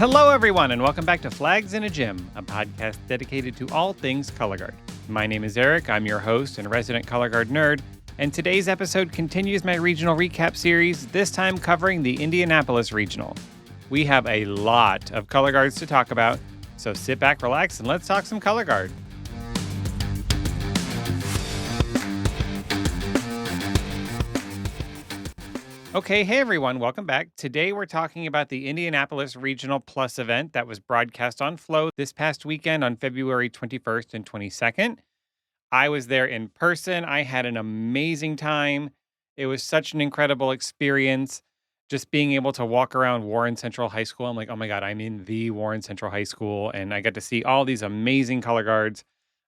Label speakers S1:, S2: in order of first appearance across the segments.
S1: Hello, everyone, and welcome back to Flags in a Gym, a podcast dedicated to all things color guard. My name is Eric. I'm your host and resident color guard nerd. And today's episode continues my regional recap series, this time covering the Indianapolis Regional. We have a lot of color guards to talk about, so sit back, relax, and let's talk some color guard. Okay, hey everyone, welcome back. Today we're talking about the Indianapolis Regional Plus event that was broadcast on Flow this past weekend on February 21st and 22nd. I was there in person. I had an amazing time. It was such an incredible experience. Just being able to walk around Warren Central High School. I'm like, oh my God, I'm in the Warren Central High School. And I got to see all these amazing color guards.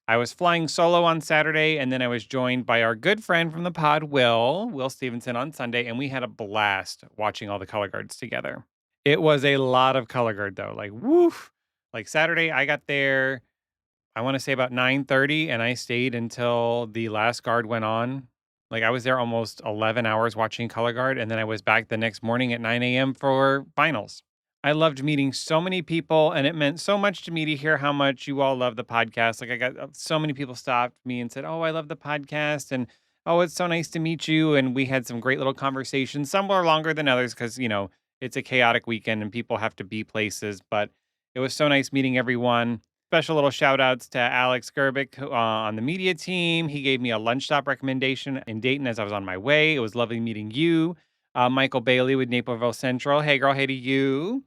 S1: I was flying solo on Saturday, and then I was joined by our good friend from the pod, Will Stevenson, on Sunday, and we had a blast watching all the color guards together. It was a lot of color guard, though. Like, woof. Like Saturday, I got there, I want to say about 9:30, and I stayed until the last guard went on. Like, I was there almost 11 hours watching color guard, and then I was back the next morning at 9 a.m. for finals. I loved meeting so many people, and it meant so much to me to hear how much you all love the podcast. Like, I got so many people stopped me and said, "Oh, I love the podcast," and "Oh, it's so nice to meet you." And we had some great little conversations. Some were longer than others because, it's a chaotic weekend and people have to be places, but it was so nice meeting everyone. Special little shout outs to Alex Gerbic on the media team. He gave me a lunch stop recommendation in Dayton as I was on my way. It was lovely meeting you. Michael Bailey with Naperville Central. Hey, girl, hey to you.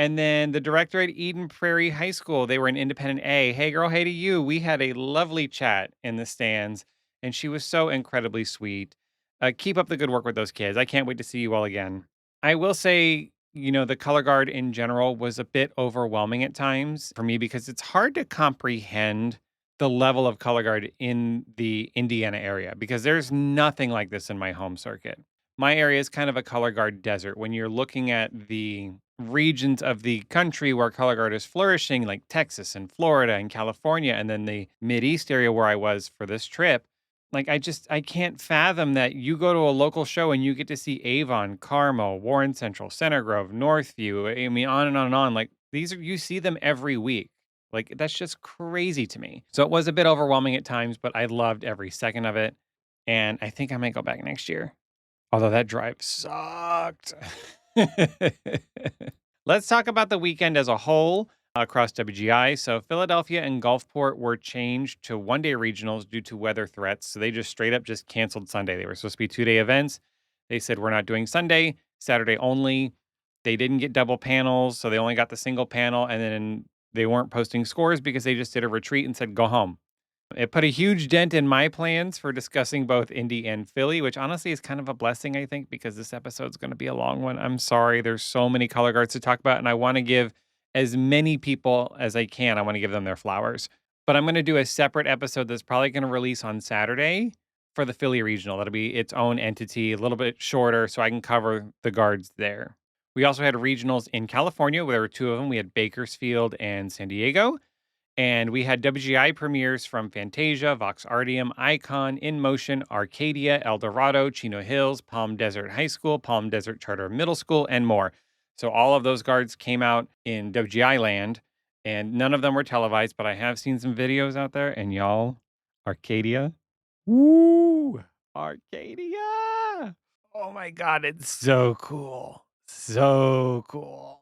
S1: And then the director at Eden Prairie High School, they were an independent A. Hey, girl, hey to you. We had a lovely chat in the stands, and she was so incredibly sweet. Keep up the good work with those kids. I can't wait to see you all again. I will say, the color guard in general was a bit overwhelming at times for me because it's hard to comprehend the level of color guard in the Indiana area because there's nothing like this in my home circuit. My area is kind of a color guard desert. When you're looking at the regions of the country where color guard is flourishing, like Texas and Florida and California, and then the Mideast area where I was for this trip, like I can't fathom that you go to a local show and you get to see Avon, Carmel, Warren Central, Center Grove, Northview. I mean, on and on and on. Like you see them every week. Like that's just crazy to me. So it was a bit overwhelming at times, but I loved every second of it. And I think I might go back next year. Although that drive sucked. Let's talk about the weekend as a whole across WGI. So Philadelphia and Gulfport were changed to one-day regionals due to weather threats. So they just straight up just canceled Sunday. They were supposed to be two-day events. They said, we're not doing Sunday, Saturday only. They didn't get double panels, so they only got the single panel. And then they weren't posting scores because they just did a retreat and said, go home. It put a huge dent in my plans for discussing both Indy and Philly, which honestly is kind of a blessing, I think, because this episode's going to be a long one. I'm sorry. There's so many color guards to talk about, and I want to give as many people as I can. I want to give them their flowers. But I'm going to do a separate episode that's probably going to release on Saturday for the Philly Regional. That'll be its own entity, a little bit shorter, so I can cover the guards there. We also had regionals in California, where there were two of them. We had Bakersfield and San Diego. And we had WGI premieres from Fantasia, Vox Artium, Icon, In Motion, Arcadia, El Dorado, Chino Hills, Palm Desert High School, Palm Desert Charter Middle School, and more. So all of those guards came out in WGI land, and none of them were televised, but I have seen some videos out there, and y'all, Arcadia, woo, Arcadia. Oh my God, it's so cool. So cool.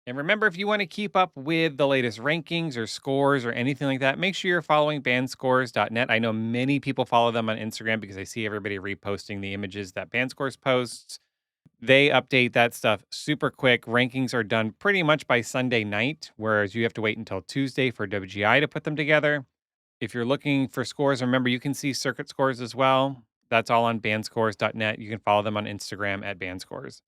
S1: And remember, if you want to keep up with the latest rankings or scores or anything like that, make sure you're following bandscores.net. I know many people follow them on Instagram because I see everybody reposting the images that Bandscores posts. They update that stuff super quick. Rankings are done pretty much by Sunday night, whereas you have to wait until Tuesday for WGI to put them together. If you're looking for scores, remember you can see circuit scores as well. That's all on bandscores.net. You can follow them on Instagram at bandscores.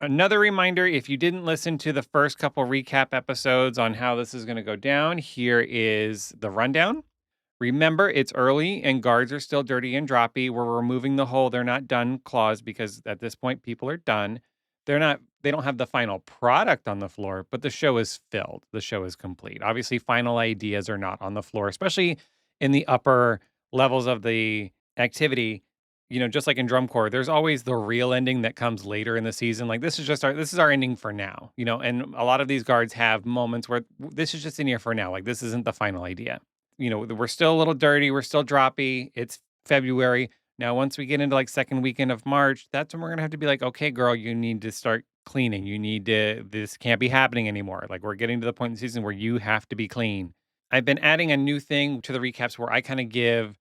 S1: Another reminder, if you didn't listen to the first couple recap episodes on how this is going to go down, here is the rundown. Remember, it's early and guards are still dirty and droppy. We're removing the whole "they're not done" clause because at this point people are done. They don't have the final product on the floor, but the show is filled. The show is complete. Obviously, final ideas are not on the floor, especially in the upper levels of the activity. just like in drum corps, there's always the real ending that comes later in the season. Like this is our ending for now, and a lot of these guards have moments where this is just in here for now. Like this isn't the final idea. We're still a little dirty, we're still droppy. It's February. Now, once we get into like second weekend of March, that's when we're gonna have to be like, okay, girl, you need to start cleaning. This can't be happening anymore. Like we're getting to the point in the season where you have to be clean. I've been adding a new thing to the recaps where I kind of give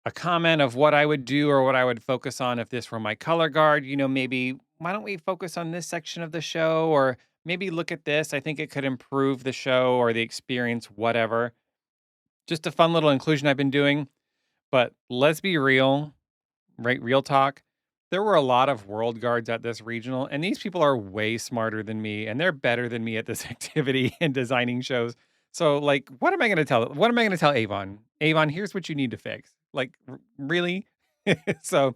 S1: a comment of what I would do or what I would focus on if this were my color guard. Maybe why don't we focus on this section of the show or maybe look at this? I think it could improve the show or the experience, whatever. Just a fun little inclusion I've been doing. But let's be real, right? Real talk. There were a lot of world guards at this regional, and these people are way smarter than me, and they're better than me at this activity and designing shows. So, like, what am I going to tell? What am I going to tell Avon? Avon, here's what you need to fix. Like, really? So,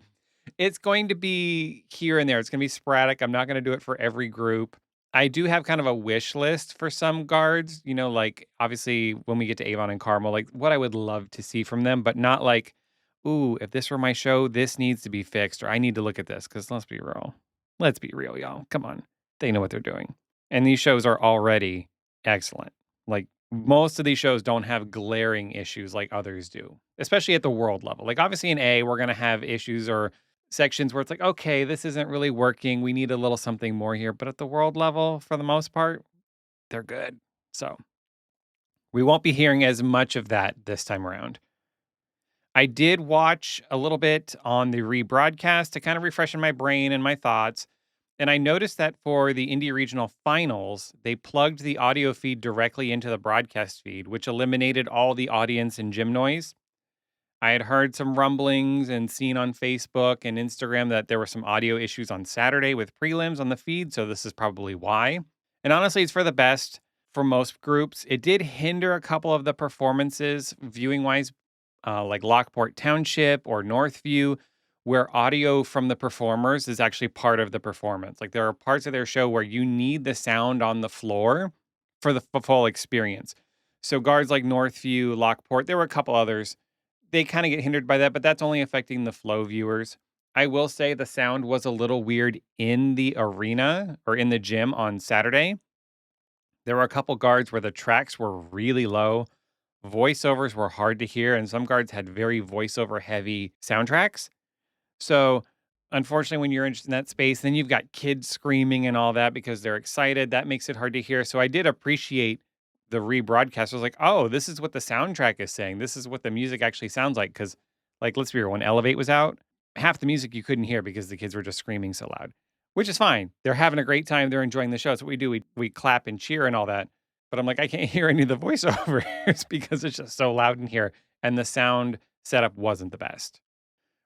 S1: it's going to be here and there. It's going to be sporadic. I'm not going to do it for every group. I do have kind of a wish list for some guards, like obviously when we get to Avon and Carmel, like what I would love to see from them, but not like, ooh, if this were my show, this needs to be fixed, or I need to look at this. Cause let's be real. Let's be real, y'all. Come on. They know what they're doing. And these shows are already excellent. Like most of these shows don't have glaring issues like others do, especially at the world level. Like obviously in A, we're going to have issues or sections where it's like, okay, this isn't really working. We need a little something more here. But at the world level, for the most part, they're good. So we won't be hearing as much of that this time around. I did watch a little bit on the rebroadcast to kind of refresh in my brain and my thoughts. And I noticed that for the Indy Regional Finals, they plugged the audio feed directly into the broadcast feed, which eliminated all the audience and gym noise. I had heard some rumblings and seen on Facebook and Instagram that there were some audio issues on Saturday with prelims on the feed, so this is probably why. And honestly, it's for the best for most groups. It did hinder a couple of the performances viewing wise, like Lockport Township or Northview, where audio from the performers is actually part of the performance. Like there are parts of their show where you need the sound on the floor for the full experience. So guards like Northview, Lockport, there were a couple others, they kind of get hindered by that, but that's only affecting the flow viewers. I will say the sound was a little weird in the arena or in the gym on Saturday. There were a couple guards where the tracks were really low. Voiceovers were hard to hear, and some guards had very voiceover heavy soundtracks. So, unfortunately, when you're in that space, then you've got kids screaming and all that because they're excited. That makes it hard to hear. So, I did appreciate the rebroadcast. I was like, oh, this is what the soundtrack is saying. This is what the music actually sounds like. Cause, like, let's be real, when Elevate was out, half the music you couldn't hear because the kids were just screaming so loud, which is fine. They're having a great time. They're enjoying the show. That's what we do. We clap and cheer and all that. But I'm like, I can't hear any of the voiceovers because it's just so loud in here. And the sound setup wasn't the best.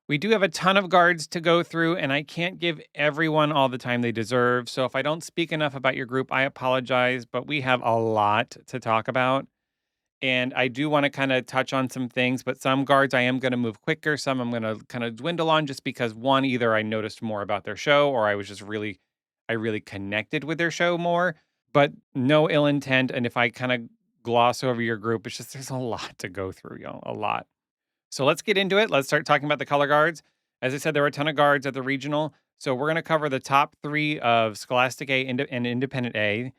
S1: We do have a ton of guards to go through, and I can't give everyone all the time they deserve. So if I don't speak enough about your group, I apologize, but we have a lot to talk about. And I do want to kind of touch on some things, but some guards I am going to move quicker. Some I'm going to kind of dwindle on just because one, either I noticed more about their show or I was just I really connected with their show more, but no ill intent. And if I kind of gloss over your group, it's just there's a lot to go through, a lot. So let's get into it. Let's start talking about the color guards. As I said, there were a ton of guards at the regional. So we're going to cover the top three of Scholastic A and Independent A,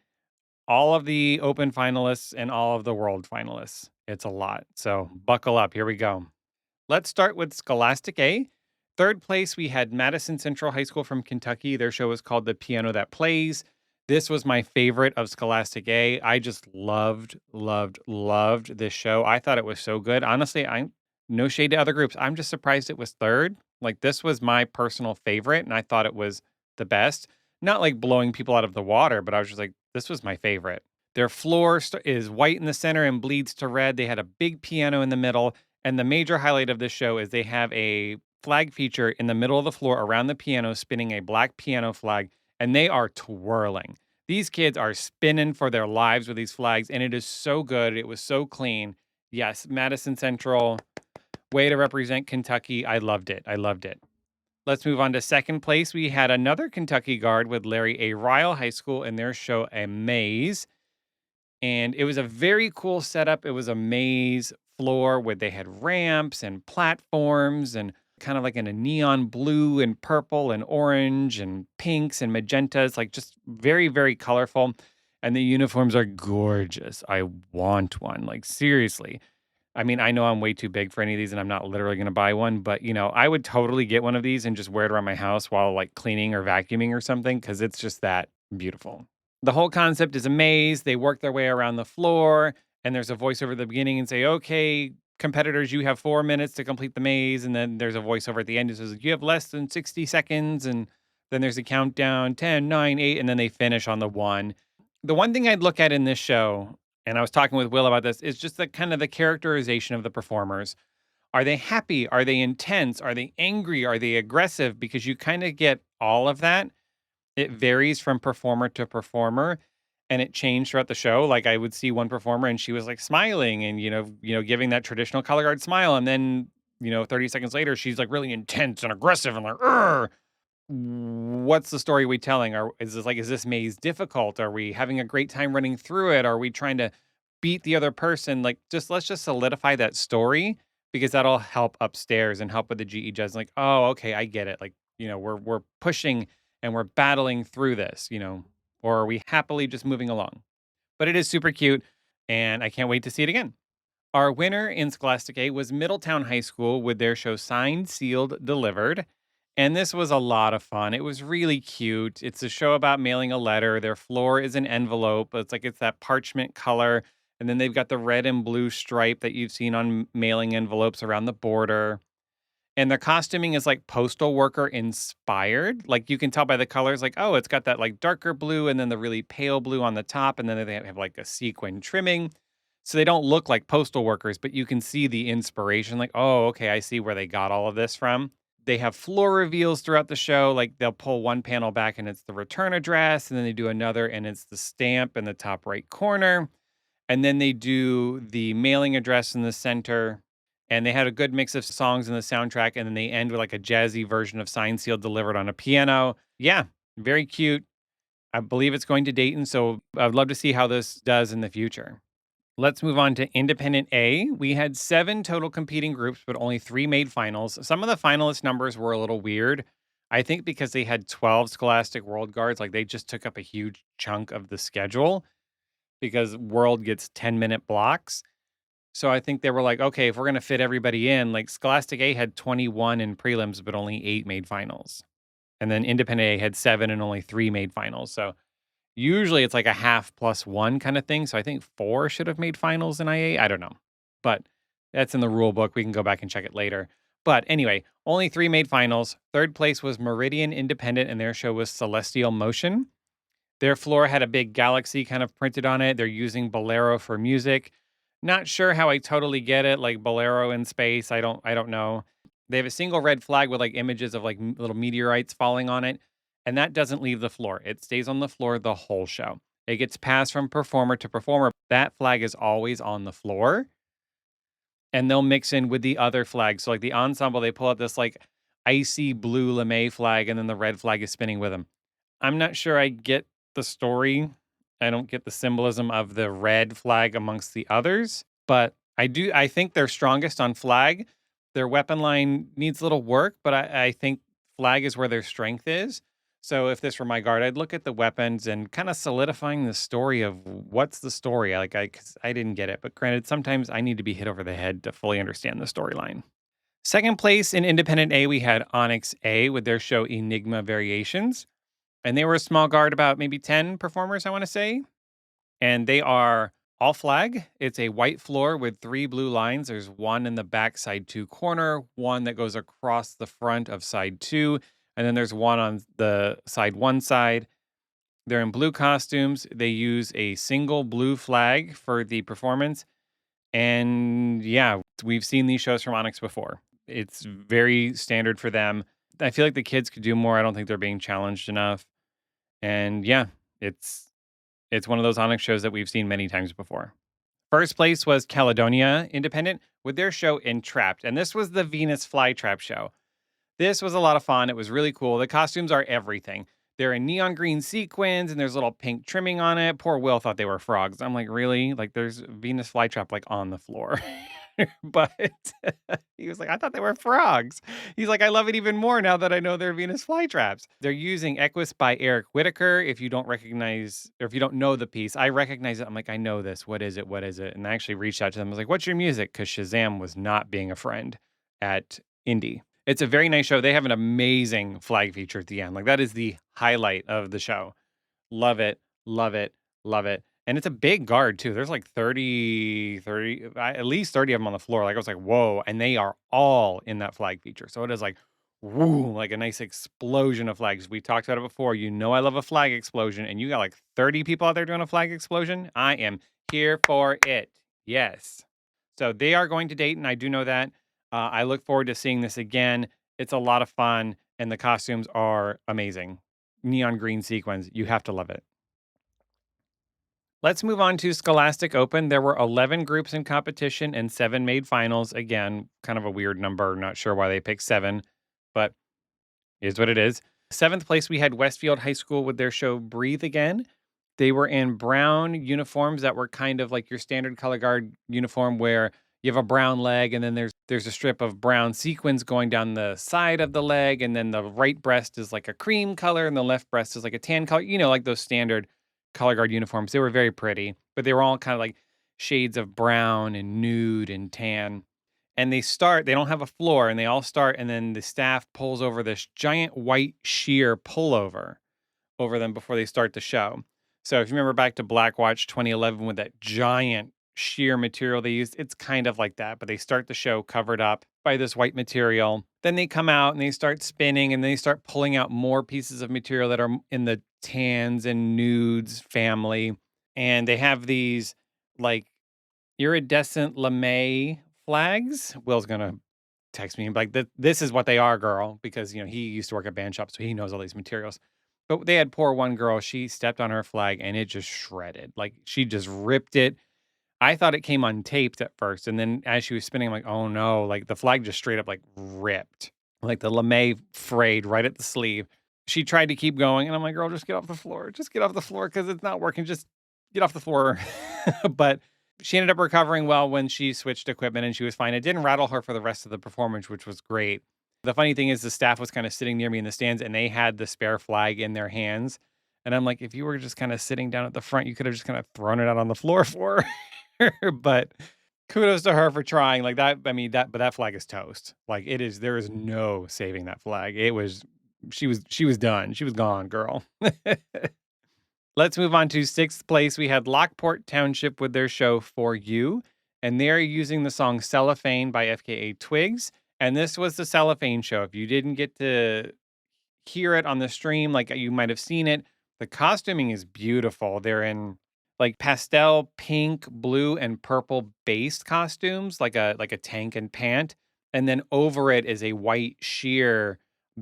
S1: all of the open finalists, and all of the world finalists. It's a lot. So buckle up. Here we go. Let's start with Scholastic A. Third place, we had Madison Central High School from Kentucky. Their show was called The Piano That Plays. This was my favorite of Scholastic A. I just loved this show. I thought it was so good. Honestly, I'm no shade to other groups. I'm just surprised it was third. Like this was my personal favorite, and I thought it was the best. Not like blowing people out of the water, but I was just like, this was my favorite. Their floor is white in the center and bleeds to red. They had a big piano in the middle. And the major highlight of this show is they have a flag feature in the middle of the floor around the piano, spinning a black piano flag, and they are twirling. These kids are spinning for their lives with these flags, and it is so good. It was so clean. Yes, Madison Central, way to represent Kentucky. I loved it. I loved it. Let's move on to second place. We had another Kentucky guard with Larry A. Ryle High School in their show, A Maze. And it was a very cool setup. It was a maze floor where they had ramps and platforms and kind of like in a neon blue and purple and orange and pinks and magentas, like just very, very colorful. And the uniforms are gorgeous. I want one. Like, seriously. I mean, I know I'm way too big for any of these and I'm not literally going to buy one, but I would totally get one of these and just wear it around my house while like cleaning or vacuuming or something because it's just that beautiful. The whole concept is a maze. They work their way around the floor, and there's a voiceover at the beginning and say, okay, competitors, you have 4 minutes to complete the maze. And then there's a voiceover at the end that says, you have less than 60 seconds. And then there's a countdown 10, 9, 8, and then they finish on the one. The one thing I'd look at in this show, and I was talking with Will about this, is just the kind of the characterization of the performers. Are they happy? Are they intense? Are they angry? Are they aggressive? Because you kind of get all of that. It varies from performer to performer, and it changed throughout the show. Like, I would see one performer and she was like smiling and giving that traditional color guard smile, and then 30 seconds later she's like really intense and aggressive and like, "Urgh." What's the story we telling? Is this maze difficult? Are we having a great time running through it? Are we trying to beat the other person? Like, just let's just solidify that story because that'll help upstairs and help with the GE judge. Like, oh, okay, I get it. Like, we're pushing and we're battling through this, or are we happily just moving along? But it is super cute, and I can't wait to see it again. Our winner in Scholastic A was Middletown High School with their show Signed, Sealed, Delivered. And this was a lot of fun. It was really cute. It's a show about mailing a letter. Their floor is an envelope. It's that parchment color. And then they've got the red and blue stripe that you've seen on mailing envelopes around the border. And their costuming is like postal worker inspired. Like, you can tell by the colors, like, oh, it's got that like darker blue and then the really pale blue on the top. And then they have like a sequin trimming. So they don't look like postal workers, but you can see the inspiration. Like, oh, okay, I see where they got all of this from. They have floor reveals throughout the show. Like, they'll pull one panel back and it's the return address. And then they do another and it's the stamp in the top right corner. And then they do the mailing address in the center. And they had a good mix of songs in the soundtrack. And then they end with like a jazzy version of Signed, Sealed, Delivered on a piano. Yeah, very cute. I believe it's going to Dayton. So I'd love to see how this does in the future. Let's move on to Independent A. We had 7 total competing groups, but only 3 made finals. Some of the finalist numbers were a little weird. I think because they had 12 Scholastic World Guards, like they just took up a huge chunk of the schedule because World gets 10-minute blocks. So I think they were like, okay, if we're going to fit everybody in, like Scholastic A had 21 in prelims, but only 8 made finals. And then Independent A had 7 and only 3 made finals. So usually it's like a half plus one kind of thing. So I think 4 should have made finals in IA. I don't know. But that's in the rule book. We can go back and check it later. But anyway, only 3 made finals. Third place was Meridian Independent, and their show was Celestial Motion. Their floor had a big galaxy kind of printed on it. They're using Bolero for music. Not sure how I totally get it, like Bolero in space. I don't know. They have a single red flag with like images of like little meteorites falling on it, and that doesn't leave the floor. It stays on the floor the whole show. It gets passed from performer to performer. That flag is always on the floor, and they'll mix in with the other flags. So like the ensemble, they pull out this like icy blue lame flag, and then the red flag is spinning with them. I'm not sure I get the story. I don't get the symbolism of the red flag amongst the others, but I think they're strongest on flag. Their weapon line needs a little work, but I think flag is where their strength is. So if this were my guard, I'd look at the weapons and kind of solidifying the story of what's the story. Like, 'cause I didn't get it, but granted, sometimes I need to be hit over the head to fully understand the storyline. Second place in Independent A, we had Onyx A with their show Enigma Variations. And they were a small guard, about maybe 10 performers, I want to say. And they are all flag. It's a white floor with 3 blue lines. There's one in the back side 2 corner, one that goes across the front of side 2, and then there's one on the side 1 side. They're in blue costumes. They use a single blue flag for the performance. And yeah, we've seen these shows from Onyx before. It's very standard for them. I feel like the kids could do more. I don't think they're being challenged enough. And yeah, it's one of those Onyx shows that we've seen many times before. First place was Caledonia Independent with their show Entrapped, and this was the Venus Flytrap show. This was a lot of fun. It was really cool. The costumes are everything. They're in neon green sequins and there's little pink trimming on it. Poor Will thought they were frogs. I'm like, really? Like, there's Venus Flytrap like on the floor. but he was like, "I thought they were frogs." He's like, "I love it even more now that I know they're Venus flytraps." They're using Equus by Eric Whitaker. If you don't recognize or if you don't know the piece, I recognize it. I'm like, "I know this. What is it? What is it?" And I actually reached out to them. I was like, "What's your music?" Because Shazam was not being a friend at Indy. It's a very nice show. They have an amazing flag feature at the end. Like that is the highlight of the show. Love it, love it, love it. And it's a big guard too. There's like 30, at least 30 of them on the floor. Like I was like, whoa. And they are all in that flag feature. So it is like, woo, like a nice explosion of flags. We talked about it before. You know, I love a flag explosion. And you got like 30 people out there doing a flag explosion. I am here for it. Yes. So they are going to Dayton. I do know that. I look forward to seeing this again. It's a lot of fun. And the costumes are amazing. Neon green sequins. You have to love it. Let's move on to Scholastic Open. There were 11 groups in competition and 7 made finals. Again, kind of a weird number. Not sure why they picked 7, but is what it is. Seventh place, we had Westfield High School with their show Breathe Again. They were in brown uniforms that were kind of like your standard color guard uniform where you have a brown leg and then there's a strip of brown sequins going down the side of the leg and then the right breast is like a cream color and the left breast is like a tan color, like those standard color guard uniforms. They were very pretty, but they were all kind of like shades of brown and nude and tan. And they don't have a floor and they all start and then the staff pulls over this giant white sheer pullover over them before they start the show. So if you remember back to Black Watch 2011 with that giant sheer material they used, it's kind of like that, but they start the show covered up by this white material. Then they come out and they start spinning and they start pulling out more pieces of material that are in the tans and nudes family. And they have these like iridescent lame flags. Will's going to text me and be like, this is what they are, girl, because, he used to work at band shop, so he knows all these materials. But they had poor one girl. She stepped on her flag and it just shredded. Like she just ripped it. I thought it came untaped at first. And then as she was spinning, I'm like, oh no, like the flag just straight up like ripped. Like the lame frayed right at the sleeve. She tried to keep going. And I'm like, girl, just get off the floor. Just get off the floor because it's not working. Just get off the floor. But she ended up recovering well when she switched equipment and she was fine. It didn't rattle her for the rest of the performance, which was great. The funny thing is the staff was kind of sitting near me in the stands and they had the spare flag in their hands. And I'm like, if you were just kind of sitting down at the front, you could have just kind of thrown it out on the floor for her. But kudos to her for trying. Like that, I mean, but that flag is toast. Like there is no saving that flag. She was done. She was gone, girl. Let's move on to sixth place. We had Lockport Township with their show For You, and they're using the song Cellophane by FKA Twigs. And this was the Cellophane show. If you didn't get to hear it on the stream, like you might have seen it, the costuming is beautiful. They're in like pastel pink, blue, and purple based costumes, like a tank and pant. And then over it is a white sheer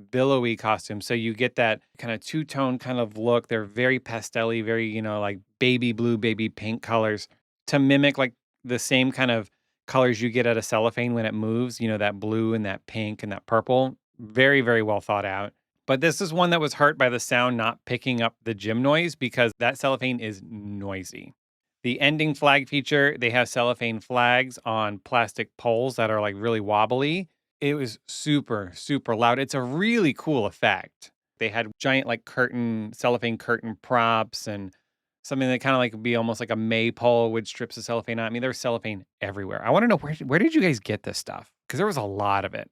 S1: billowy costume. So you get that kind of two-tone kind of look. They're very pastel-y, very, like baby blue, baby pink colors to mimic like the same kind of colors you get at a cellophane when it moves, that blue and that pink and that purple. Very, very well thought out. But this is one that was hurt by the sound not picking up the gym noise because that cellophane is noisy. The ending flag feature, they have cellophane flags on plastic poles that are like really wobbly. It was super, super loud. It's a really cool effect. They had giant like cellophane curtain props and something that kind of like would be almost like a maypole with strips of cellophane on. I mean, there's cellophane everywhere. I want to know where did you guys get this stuff? Because there was a lot of it.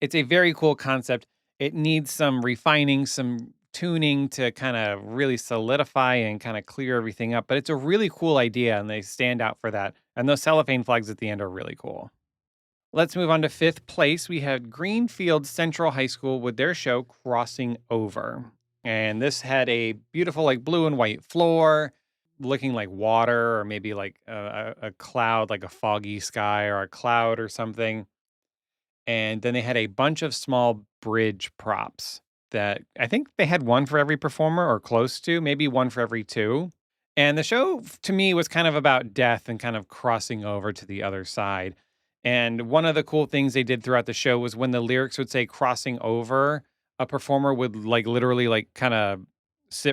S1: It's a very cool concept. It needs some refining, some tuning to kind of really solidify and kind of clear everything up. But it's a really cool idea and they stand out for that. And those cellophane flags at the end are really cool. Let's move on to fifth place. We had Greenfield Central High School with their show Crossing Over. And this had a beautiful like blue and white floor looking like water or maybe like a cloud, like a foggy sky or a cloud or something. And then they had a bunch of small bridge props that I think they had one for every performer or close to, maybe one for every two. And the show to me was kind of about death and kind of crossing over to the other side. And one of the cool things they did throughout the show was when the lyrics would say crossing over, a performer would like literally like kind of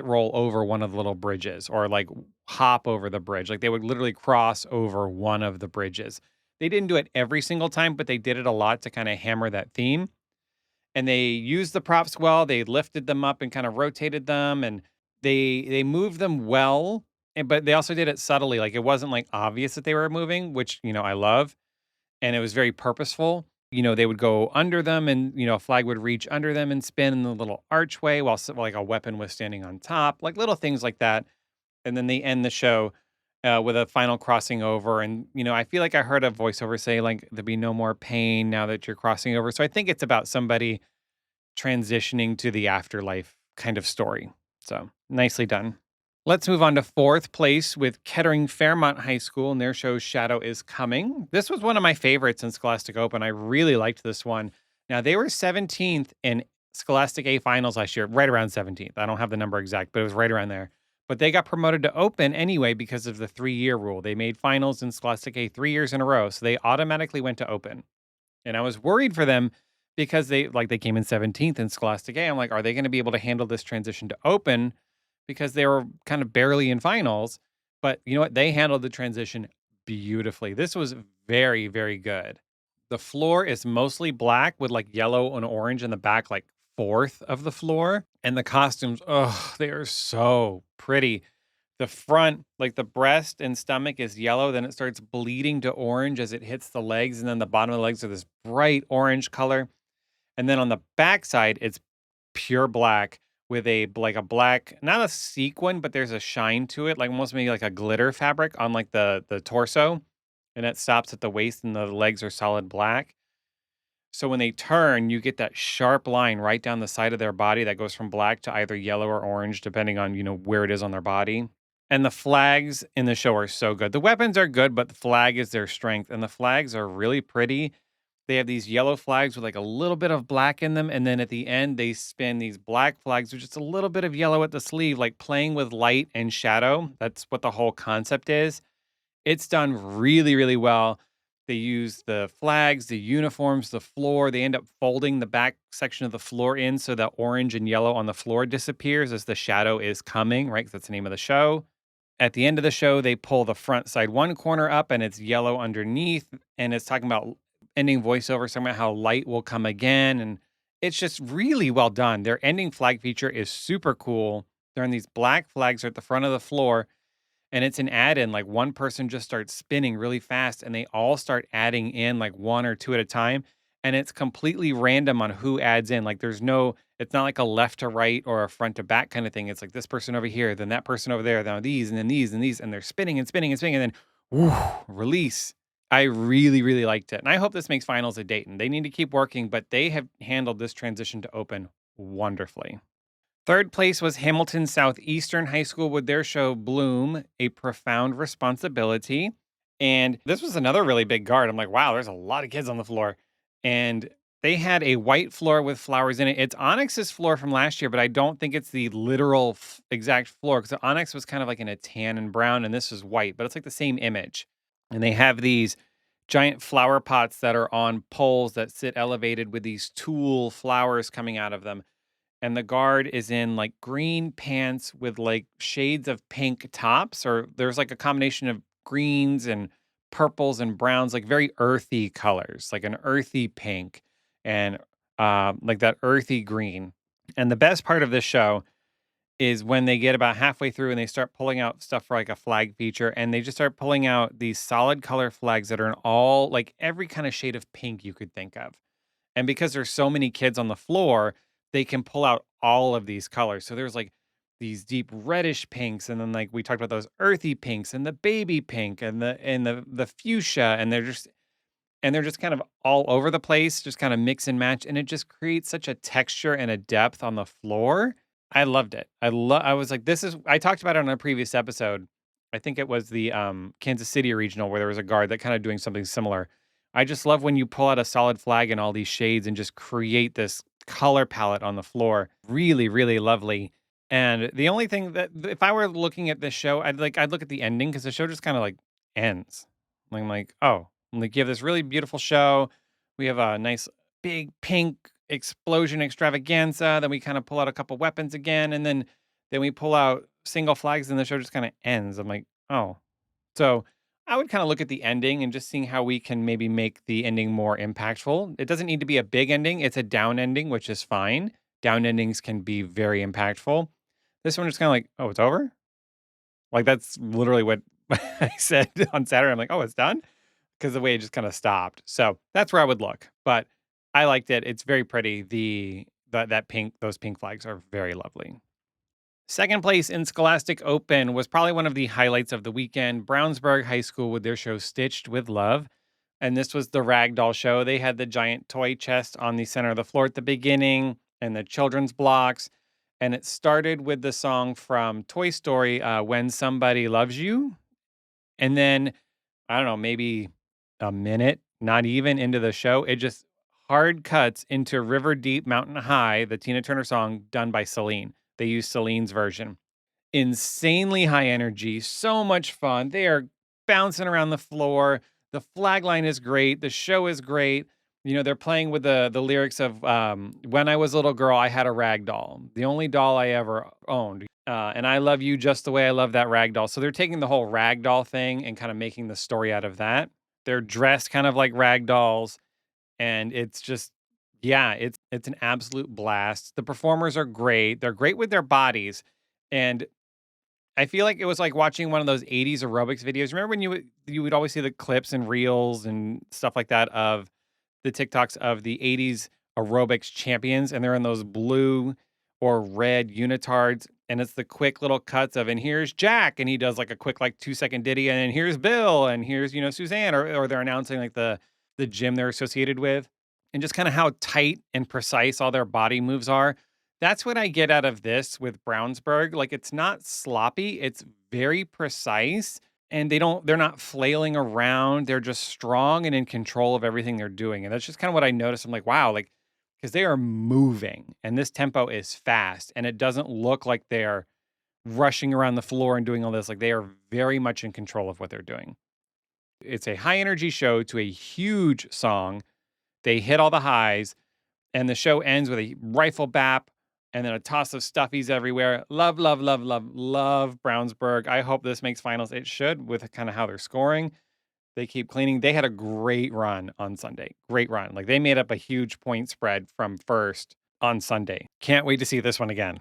S1: roll over one of the little bridges or like hop over the bridge. Like they would literally cross over one of the bridges. They didn't do it every single time, but they did it a lot to kind of hammer that theme. And they used the props well. They lifted them up and kind of rotated them, and they moved them well. But they also did it subtly. Like it wasn't like obvious that they were moving, which I love, and it was very purposeful. They would go under them, and a flag would reach under them and spin in the little archway while like a weapon was standing on top, like little things like that. And then they end the show with a final crossing over. And I feel like I heard a voiceover say like there'll be no more pain now that you're crossing over. So I think it's about somebody transitioning to the afterlife kind of story. So nicely done. Let's move on to fourth place with Kettering Fairmont High School and their show Shadow is Coming. This was one of my favorites in Scholastic Open. I really liked this one. Now, they were 17th in Scholastic A finals last year, right around 17th. I don't have the number exact, but it was right around there. But they got promoted to Open anyway because of the 3-year rule. They made finals in Scholastic A 3 years in a row, so they automatically went to Open. And I was worried for them because they came in 17th in Scholastic A. I'm like, are they going to be able to handle this transition to Open? Because they were kind of barely in finals. But you know what? They handled the transition beautifully. This was very, very good. The floor is mostly black with like yellow and orange in the back, like fourth of the floor. And the costumes, oh, they are so pretty. The front, like the breast and stomach is yellow, then it starts bleeding to orange as it hits the legs, and then the bottom of the legs are this bright orange color. And then on the backside, it's pure black with a black, not a sequin, but there's a shine to it, like almost maybe like a glitter fabric on like the torso, and it stops at the waist, and the legs are solid black. So when they turn, you get that sharp line right down the side of their body that goes from black to either yellow or orange, depending on where it is on their body. And the flags in the show are so good. The weapons are good, but the flag is their strength. And the flags are really pretty. They have these yellow flags with like a little bit of black in them. And then at the end, they spin these black flags with just a little bit of yellow at the sleeve, like playing with light and shadow. That's what the whole concept is. It's done really, really well. They use the flags, the uniforms, the floor. They end up folding the back section of the floor in so the orange and yellow on the floor disappears as the shadow is coming, right? 'Cause that's the name of the show. At the end of the show, they pull the front side one corner up and it's yellow underneath. And it's talking about ending voiceover, talking about how light will come again. And it's just really well done. Their ending flag feature is super cool. They're on these black flags at the front of the floor. And it's an add in. Like one person just starts spinning really fast and they all start adding in like one or two at a time. And it's completely random on who adds in. Like it's not like a left to right or a front to back kind of thing. It's like this person over here, then that person over there, then these, and then these, and these, and they're spinning and spinning and spinning, and then whoo, release. I really, really liked it. And I hope this makes finals at Dayton. They need to keep working, but they have handled this transition to Open wonderfully. Third place was Hamilton Southeastern High School with their show Bloom, A Profound Responsibility. And this was another really big guard. I'm like, wow, there's a lot of kids on the floor. And they had a white floor with flowers in it. It's Onyx's floor from last year, but I don't think it's the literal exact floor because Onyx was kind of like in a tan and brown, and this is white, but it's like the same image. And they have these giant flower pots that are on poles that sit elevated with these tulle flowers coming out of them. And the guard is in like green pants with like shades of pink tops, or there's like a combination of greens and purples and browns, like very earthy colors, like an earthy pink and like that earthy green. And the best part of this show is when they get about halfway through and they start pulling out stuff for like a flag feature, and they just start pulling out these solid color flags that are in all like every kind of shade of pink you could think of. And because there's so many kids on the floor, they can pull out all of these colors. So there's like these deep reddish pinks, and then like we talked about those earthy pinks and the baby pink and the fuchsia, and they're just kind of all over the place, just kind of mix and match, and it just creates such a texture and a depth on the floor. I loved it. I was like, this is I talked about it on a previous episode. I think it was the Kansas City regional where there was a guard that kind of doing something similar. I just love when you pull out a solid flag in all these shades and just create this color palette on the floor. Really, really lovely. And the only thing that if I were looking at this show, I'd look at the ending because the show just kind of like ends. I'm like, oh, like you have this really beautiful show. We have a nice big pink explosion extravaganza. Then we kind of pull out a couple weapons again, and then we pull out single flags, and the show just kind of ends. I'm like, oh, so I would kind of look at the ending and just seeing how we can maybe make the ending more impactful. It doesn't need to be a big ending, it's a down ending, which is fine. Down endings can be very impactful. This one is kind of like, oh, it's over? Like, that's literally what I said on Saturday. I'm like, oh, it's done? Because the way it just kind of stopped. So that's where I would look. But I liked it. It's very pretty. That pink, those pink flags are very lovely. Second place in Scholastic Open was probably one of the highlights of the weekend. Brownsburg High School with their show Stitched with Love. And this was the ragdoll show. They had the giant toy chest on the center of the floor at the beginning and the children's blocks. And it started with the song from Toy Story, When Somebody Loves You. And then, I don't know, maybe a minute, not even into the show, it just hard cuts into River Deep Mountain High, the Tina Turner song done by Celine. They used Celine's version. Insanely high energy, so much fun. They are bouncing around the floor. The flag line is great. The show is great. You know, they're playing with the lyrics of when I was a little girl, I had a rag doll, the only doll I ever owned. And I love you just the way I love that rag doll. So they're taking the whole rag doll thing and kind of making the story out of that. They're dressed kind of like rag dolls, and it's just, yeah, it's an absolute blast. The performers are great. They're great with their bodies, and I feel like it was like watching one of those 80s aerobics videos. Remember when you would always see the clips and reels and stuff like that of the TikToks of the 80s aerobics champions, and they're in those blue or red unitards, and it's the quick little cuts of, and here's Jack, and he does like a quick like 2-second ditty, and then here's Bill, and here's, Suzanne, or they're announcing like the gym they're associated with, and just kind of how tight and precise all their body moves are. That's what I get out of this with Brownsburg. Like, it's not sloppy, it's very precise, and they're not flailing around. They're just strong and in control of everything they're doing. And that's just kind of what I noticed. I'm like, wow, like, because they are moving and this tempo is fast and it doesn't look like they're rushing around the floor and doing all this. Like, they are very much in control of what they're doing. It's a high energy show to a huge song. They hit all the highs, and the show ends with a rifle bap and then a toss of stuffies everywhere. Love, love, love, love, love Brownsburg. I hope this makes finals. It should, with kind of how they're scoring. They keep cleaning. They had a great run on Sunday. Great run. Like, they made up a huge point spread from first on Sunday. Can't wait to see this one again.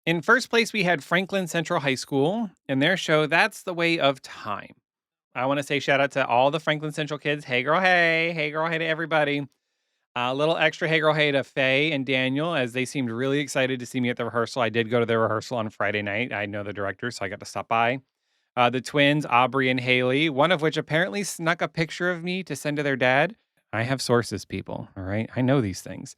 S1: In first place, we had Franklin Central High School and their show, That's the Way of Time. I want to say shout out to all the Franklin Central kids. Hey, girl, hey. Hey, girl, hey to everybody. A little extra hey girl hey to Faye and Daniel, as they seemed really excited to see me at the rehearsal. I did go to their rehearsal on Friday night. I know the director, so I got to stop by. The twins, Aubrey and Haley, one of which apparently snuck a picture of me to send to their dad. I have sources, people. All right. I know these things.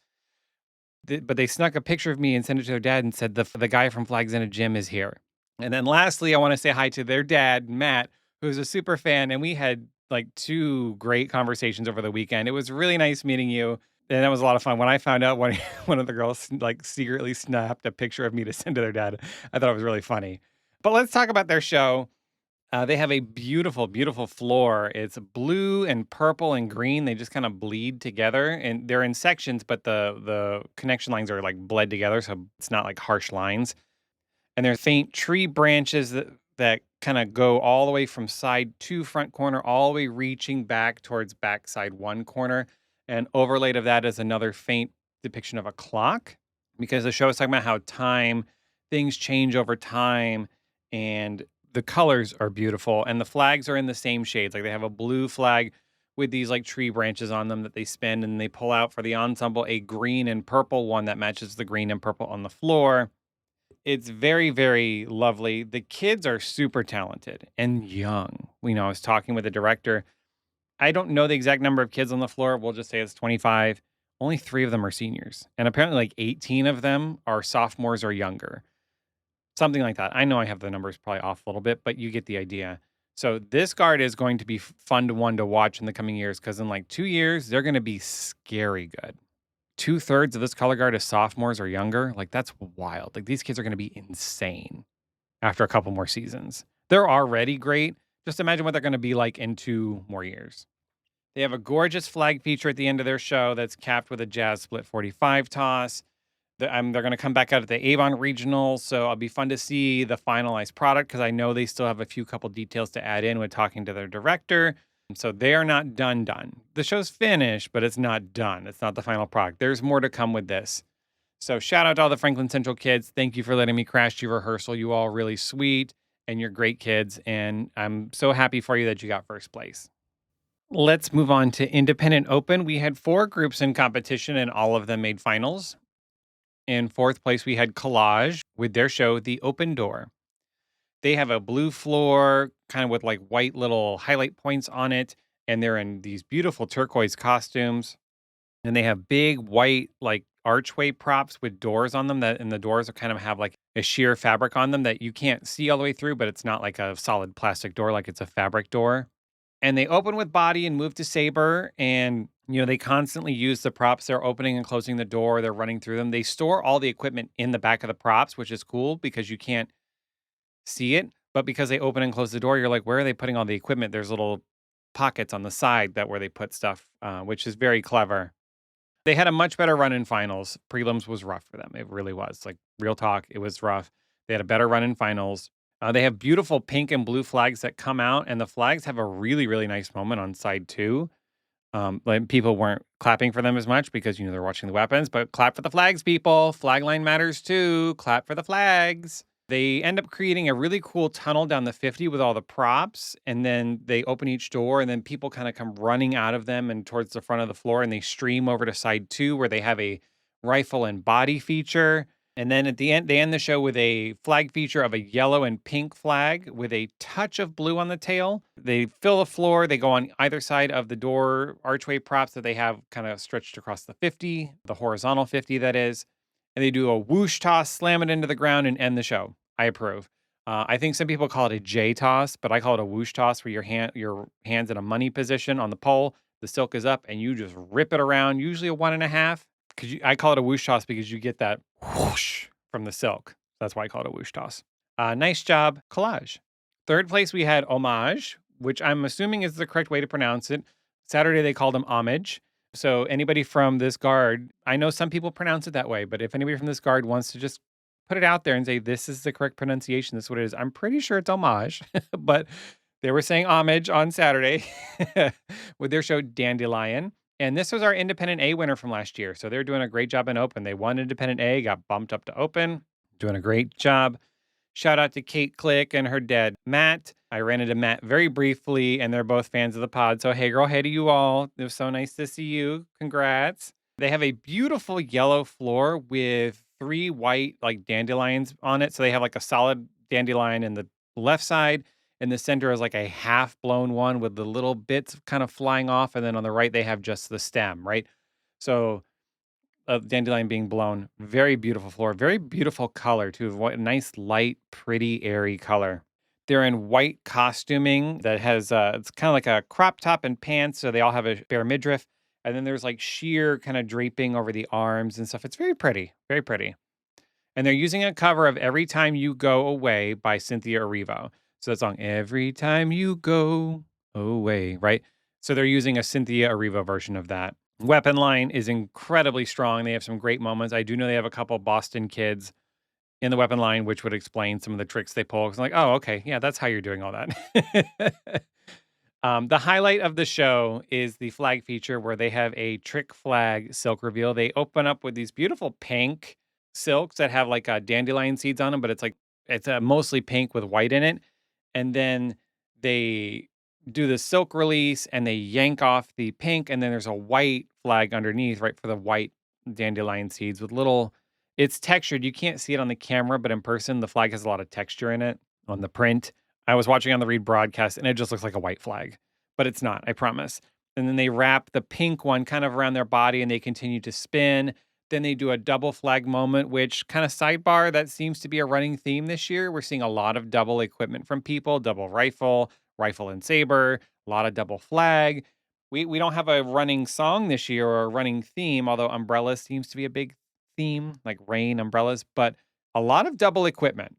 S1: But they snuck a picture of me and sent it to their dad and said, the guy from Flags in a Gym is here. And then lastly, I want to say hi to their dad, Matt, who's a super fan. And we had like 2 great conversations over the weekend. It was really nice meeting you. And that was a lot of fun. When I found out one of the girls like secretly snapped a picture of me to send to their dad, I thought it was really funny. But let's talk about their show. They have a beautiful, beautiful floor. It's blue and purple and green. They just kind of bleed together, and they're in sections, but the connection lines are like bled together, so it's not like harsh lines. And they're faint tree branches that kind of go all the way from side 2 front corner, all the way reaching back towards backside 1 corner. And overlaid of that is another faint depiction of a clock, because the show is talking about how things change over time, and the colors are beautiful, and the flags are in the same shades. Like, they have a blue flag with these like tree branches on them that they spin, and they pull out for the ensemble a green and purple one that matches the green and purple on the floor. It's very, very lovely. The kids are super talented and young. I was talking with the director. I don't know the exact number of kids on the floor. We'll just say it's 25. Only 3 of them are seniors. And apparently like 18 of them are sophomores or younger. Something like that. I know I have the numbers probably off a little bit, but you get the idea. So this guard is going to be fun to watch in the coming years, because in like 2 years, they're going to be scary good. 2/3 of this color guard is sophomores or younger. Like, that's wild. Like, these kids are going to be insane after a couple more seasons. They're already great. Just imagine what they're going to be like in 2 more years. They have a gorgeous flag feature at the end of their show that's capped with a jazz split 45 toss. They're going to come back out at the Avon Regional, so it'll be fun to see the finalized product because I know they still have a few couple details to add in with talking to their director. So they are not done. The show's finished, but it's not done. It's not the final product. There's more to come with this. So shout out to all the Franklin Central kids. Thank you for letting me crash your rehearsal. You all really sweet and you're great kids. And I'm so happy for you that you got first place. Let's move on to Independent Open. We had 4 groups in competition and all of them made finals. In fourth place, we had Collage with their show, The Open Door. They have a blue floor, kind of with like white little highlight points on it. And they're in these beautiful turquoise costumes. And they have big white, like archway props with doors on them and the doors are kind of have like a sheer fabric on them that you can't see all the way through, but it's not like a solid plastic door, like it's a fabric door. And they open with body and move to saber. And, they constantly use the props. They're opening and closing the door. They're running through them. They store all the equipment in the back of the props, which is cool because you can't see it. But because they open and close the door, you're like, where are they putting all the equipment? There's little pockets on the side where they put stuff, which is very clever. They had a much better run in finals. Prelims was rough for them. It really was. Like, real talk, it was rough. They had a better run in finals. They have beautiful pink and blue flags that come out, and the flags have a really, really nice moment on side 2. Like, people weren't clapping for them as much because, they're watching the weapons, but clap for the flags, people. Flag line matters too. Clap for the flags. They end up creating a really cool tunnel down the 50 with all the props, and then they open each door, and then people kind of come running out of them and towards the front of the floor, and they stream over to side 2 where they have a rifle and body feature. And then at the end, they end the show with a flag feature of a yellow and pink flag with a touch of blue on the tail. They fill the floor. They go on either side of the door archway props that they have kind of stretched across the 50, the horizontal 50 that is. And they do a whoosh toss, slam it into the ground, and end the show. I approve. I think some people call it a J toss, but I call it a whoosh toss where your hand's in a money position on the pole. The silk is up, and you just rip it around, usually a 1.5. I call it a whoosh toss because you get that whoosh from the silk. That's why I call it a whoosh toss. Nice job, Collage. Third place, we had Homage, which I'm assuming is the correct way to pronounce it. Saturday, they called them Homage. So anybody from this guard, I know some people pronounce it that way, but if anybody from this guard wants to just put it out there and say, this is the correct pronunciation, this is what it is, I'm pretty sure it's Homage, but they were saying homage on Saturday with their show Dandelion. And this was our Independent A winner from last year. So they're doing a great job in Open. They won Independent A, got bumped up to Open, doing a great job. Shout out to Kate Click and her dad, Matt. I ran into Matt very briefly, and they're both fans of the pod. So, hey, girl, hey to you all. It was so nice to see you. Congrats. They have a beautiful yellow floor with 3 white, like, dandelions on it. So they have, like, a solid dandelion in the left side. In the center is, like, a half-blown one with the little bits kind of flying off. And then on the right, they have just the stem, right? So dandelion being blown. Very beautiful floor. Very beautiful color, too. What nice, light, pretty, airy color. They're in white costuming that has, it's kind of like a crop top and pants. So they all have a bare midriff. And then there's like sheer kind of draping over the arms and stuff. It's very pretty. Very pretty. And they're using a cover of Every Time You Go Away by Cynthia Erivo. So that song, Every Time You Go Away, right? So they're using a Cynthia Erivo version of that. Weapon line is incredibly strong. They have some great moments. I do know they have a couple Boston kids in the weapon line, which would explain some of the tricks they pull. 'Cause I'm like, oh, okay. Yeah, that's how you're doing all that. The highlight of the show is the flag feature where they have a trick flag silk reveal. They open up with these beautiful pink silks that have like dandelion seeds on them, but it's mostly pink with white in it. And then they do the silk release and they yank off the pink, and then there's a white flag underneath, right, for the white dandelion seeds with little. It's textured. You can't see it on the camera, but in person, the flag has a lot of texture in it on the print. I was watching on the Read broadcast, and it just looks like a white flag, but it's not, I promise. And then they wrap the pink one kind of around their body, and they continue to spin. Then they do a double flag moment, which kind of sidebar, that seems to be a running theme this year. We're seeing a lot of double equipment from people, double rifle, rifle and saber, a lot of double flag. We don't have a running song this year or a running theme, although umbrellas seems to be a big theme, like rain umbrellas, but a lot of double equipment,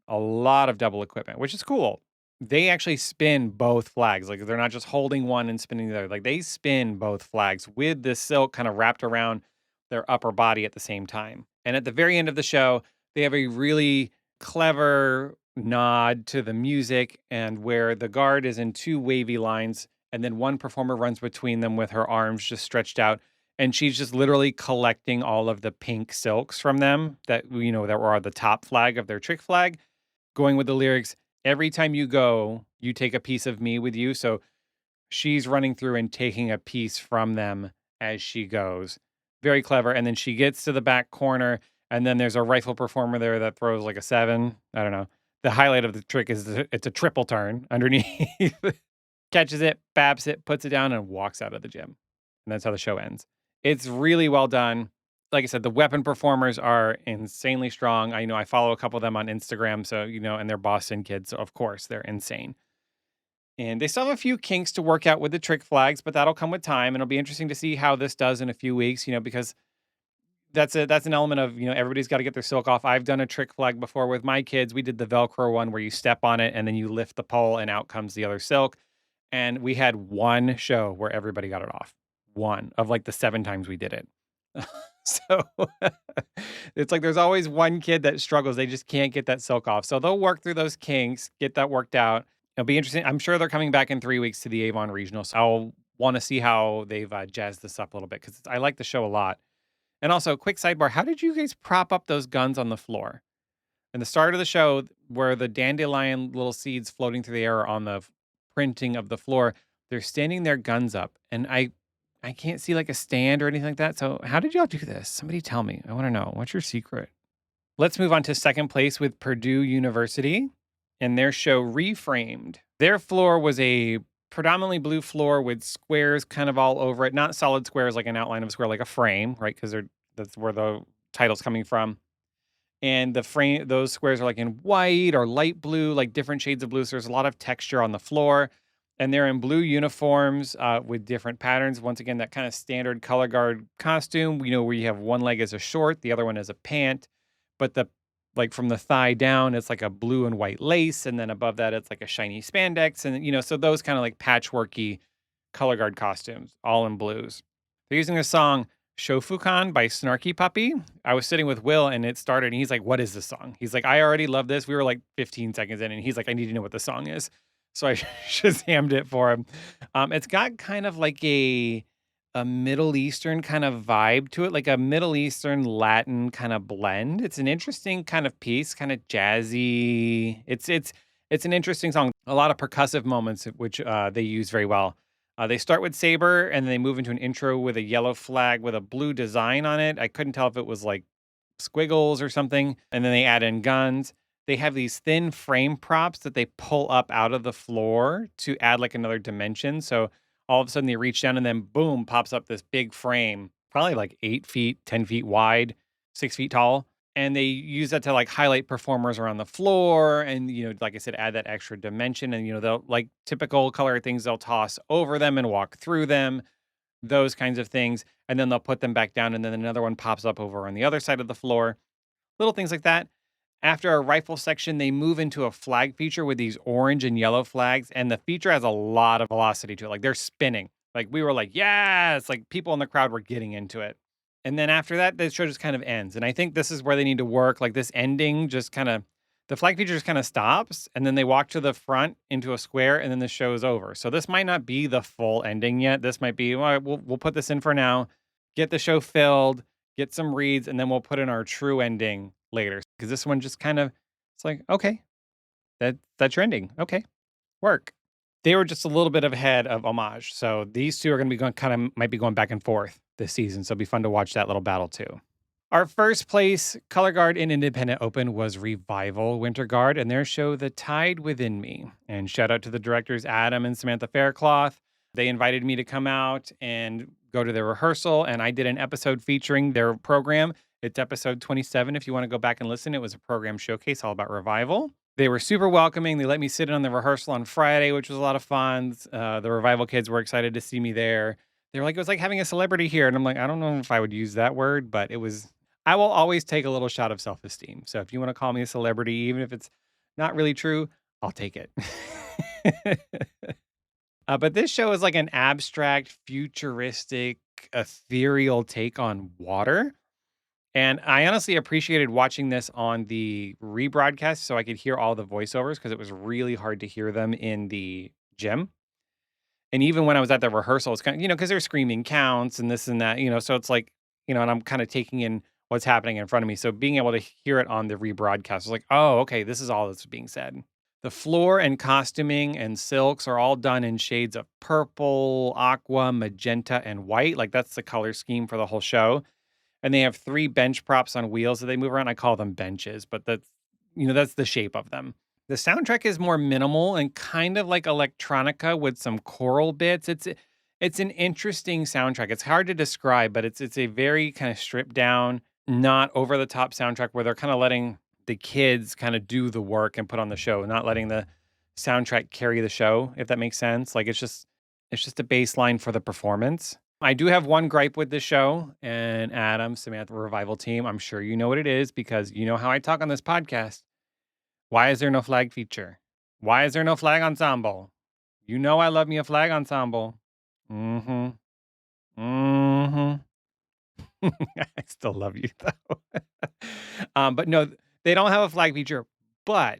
S1: which is cool. They actually spin both flags. Like, they're not just holding one and spinning the other. Like, they spin both flags with the silk kind of wrapped around their upper body at the same time. And at the very end of the show, they have a really clever nod to the music and where the guard is in two wavy lines and then one performer runs between them with her arms just stretched out and she's just literally collecting all of the pink silks from them that that were on the top flag of their trick flag, going with the lyrics, every time you go, you take a piece of me with you. So she's running through and taking a piece from them as she goes. Very clever. And then she gets to the back corner, and then there's a rifle performer there that throws like a 7. I don't know. The highlight of the trick is it's a triple turn underneath. Catches it, baps it, puts it down, and walks out of the gym. And that's how the show ends. It's really well done. Like I said, the weapon performers are insanely strong. I follow a couple of them on Instagram, so and they're Boston kids, so of course they're insane. And they still have a few kinks to work out with the trick flags, but that'll come with time. And it'll be interesting to see how this does in a few weeks, because that's an element of, everybody's got to get their silk off. I've done a trick flag before with my kids. We did the Velcro one where you step on it and then you lift the pole and out comes the other silk. And we had one show where everybody got it off. One of like the 7 times we did it. So it's like there's always one kid that struggles. They just can't get that silk off. So they'll work through those kinks, get that worked out. It'll be interesting. I'm sure they're coming back in 3 weeks to the Avon Regional. So I'll want to see how they've jazzed this up a little bit because I like the show a lot. And also, quick sidebar, how did you guys prop up those guns on the floor? In the start of the show, where the dandelion little seeds floating through the air are on the printing of the floor, they're standing their guns up. And I can't see like a stand or anything like that. So how did y'all do this? Somebody tell me. I want to know. What's your secret? Let's move on to second place with Purdue University and their show Reframed. Their floor was a predominantly blue floor with squares kind of all over it. Not solid squares like an outline of a square, like a frame, right? Because that's where the title's coming from. And the frame, those squares are like in white or light blue, like different shades of blue. So there's a lot of texture on the floor. And they're in blue uniforms with different patterns. Once again, that kind of standard color guard costume, where you have one leg as a short, the other one as a pant. But like from the thigh down, it's like a blue and white lace. And then above that, it's like a shiny spandex. And, so those kind of like patchworky color guard costumes, all in blues. They're using a song Shofukan by Snarky Puppy. I was sitting with Will and it started and he's like, what is this song? He's like, I already love this. We were like 15 seconds in and he's like, I need to know what the song is. So I Shazammed it for him. It's got kind of like a Middle Eastern kind of vibe to it, like a Middle Eastern Latin kind of blend. It's an interesting kind of piece, kind of jazzy. It's an interesting song. A lot of percussive moments, which they use very well. They start with Saber and then they move into an intro with a yellow flag with a blue design on it. I couldn't tell if it was like squiggles or something. And then they add in guns. They have these thin frame props that they pull up out of the floor to add like another dimension. So all of a sudden they reach down and then boom, pops up this big frame, probably like 8 feet, 10 feet wide, 6 feet tall. And they use that to like highlight performers around the floor and, like I said, add that extra dimension. And, they'll like typical color things, they'll toss over them and walk through them, those kinds of things. And then they'll put them back down. And then another one pops up over on the other side of the floor, little things like that. After a rifle section, they move into a flag feature with these orange and yellow flags. And the feature has a lot of velocity to it. Like they're spinning. Like we were like, yeah, it's like people in the crowd were getting into it. And then after that, the show just kind of ends. And I think this is where they need to work. Like this ending just kind of, the flag feature just kind of stops. And then they walk to the front into a square and then the show is over. So this might not be the full ending yet. This might be, well, we'll put this in for now, get the show filled, get some reads, and then we'll put in our true ending later. Because this one just kind of, it's like, okay, that's your ending. Okay, work. They were just a little bit ahead of Homage. So these two are going to be going kind of might be going back and forth this season. So it'll be fun to watch that little battle too. Our first place color guard in Independent Open was Revival Winter Guard and their show The Tide Within Me. And shout out to the directors Adam and Samantha Faircloth. They invited me to come out and go to their rehearsal, and I did an episode featuring their program. It's episode 27 if you want to go back and listen. It was a program showcase all about Revival. They were super welcoming. They let me sit in on the rehearsal on Friday, which was a lot of fun. The Revival kids were excited to see me there. They were like, it was like having a celebrity here. And I'm like, I don't know if I would use that word, but I will always take a little shot of self-esteem. So if you want to call me a celebrity, even if it's not really true, I'll take it. But this show is like an abstract, futuristic ethereal take on water. And I honestly appreciated watching this on the rebroadcast so I could hear all the voiceovers because it was really hard to hear them in the gym. And even when I was at the rehearsal, it's kind of, because they're screaming counts and this and that, so it's like, and I'm kind of taking in what's happening in front of me. So being able to hear it on the rebroadcast was like, oh, okay, this is all that's being said. The floor and costuming and silks are all done in shades of purple, aqua, magenta, and white. Like that's the color scheme for the whole show. And they have 3 bench props on wheels that they move around. I call them benches, but that's the shape of them. The soundtrack is more minimal and kind of like electronica with some choral bits. It's an interesting soundtrack. It's hard to describe, but it's a very kind of stripped down, not over the top soundtrack where they're kind of letting the kids kind of do the work and put on the show, not letting the soundtrack carry the show, if that makes sense. Like it's just a baseline for the performance. I do have one gripe with this show, and Adam, Samantha Revival team, I'm sure you know what it is because you know how I talk on this podcast. Why is there no flag feature? Why is there no flag ensemble? You know I love me a flag ensemble. Mm-hmm. Mm-hmm. I still love you though. But no, they don't have a flag feature, but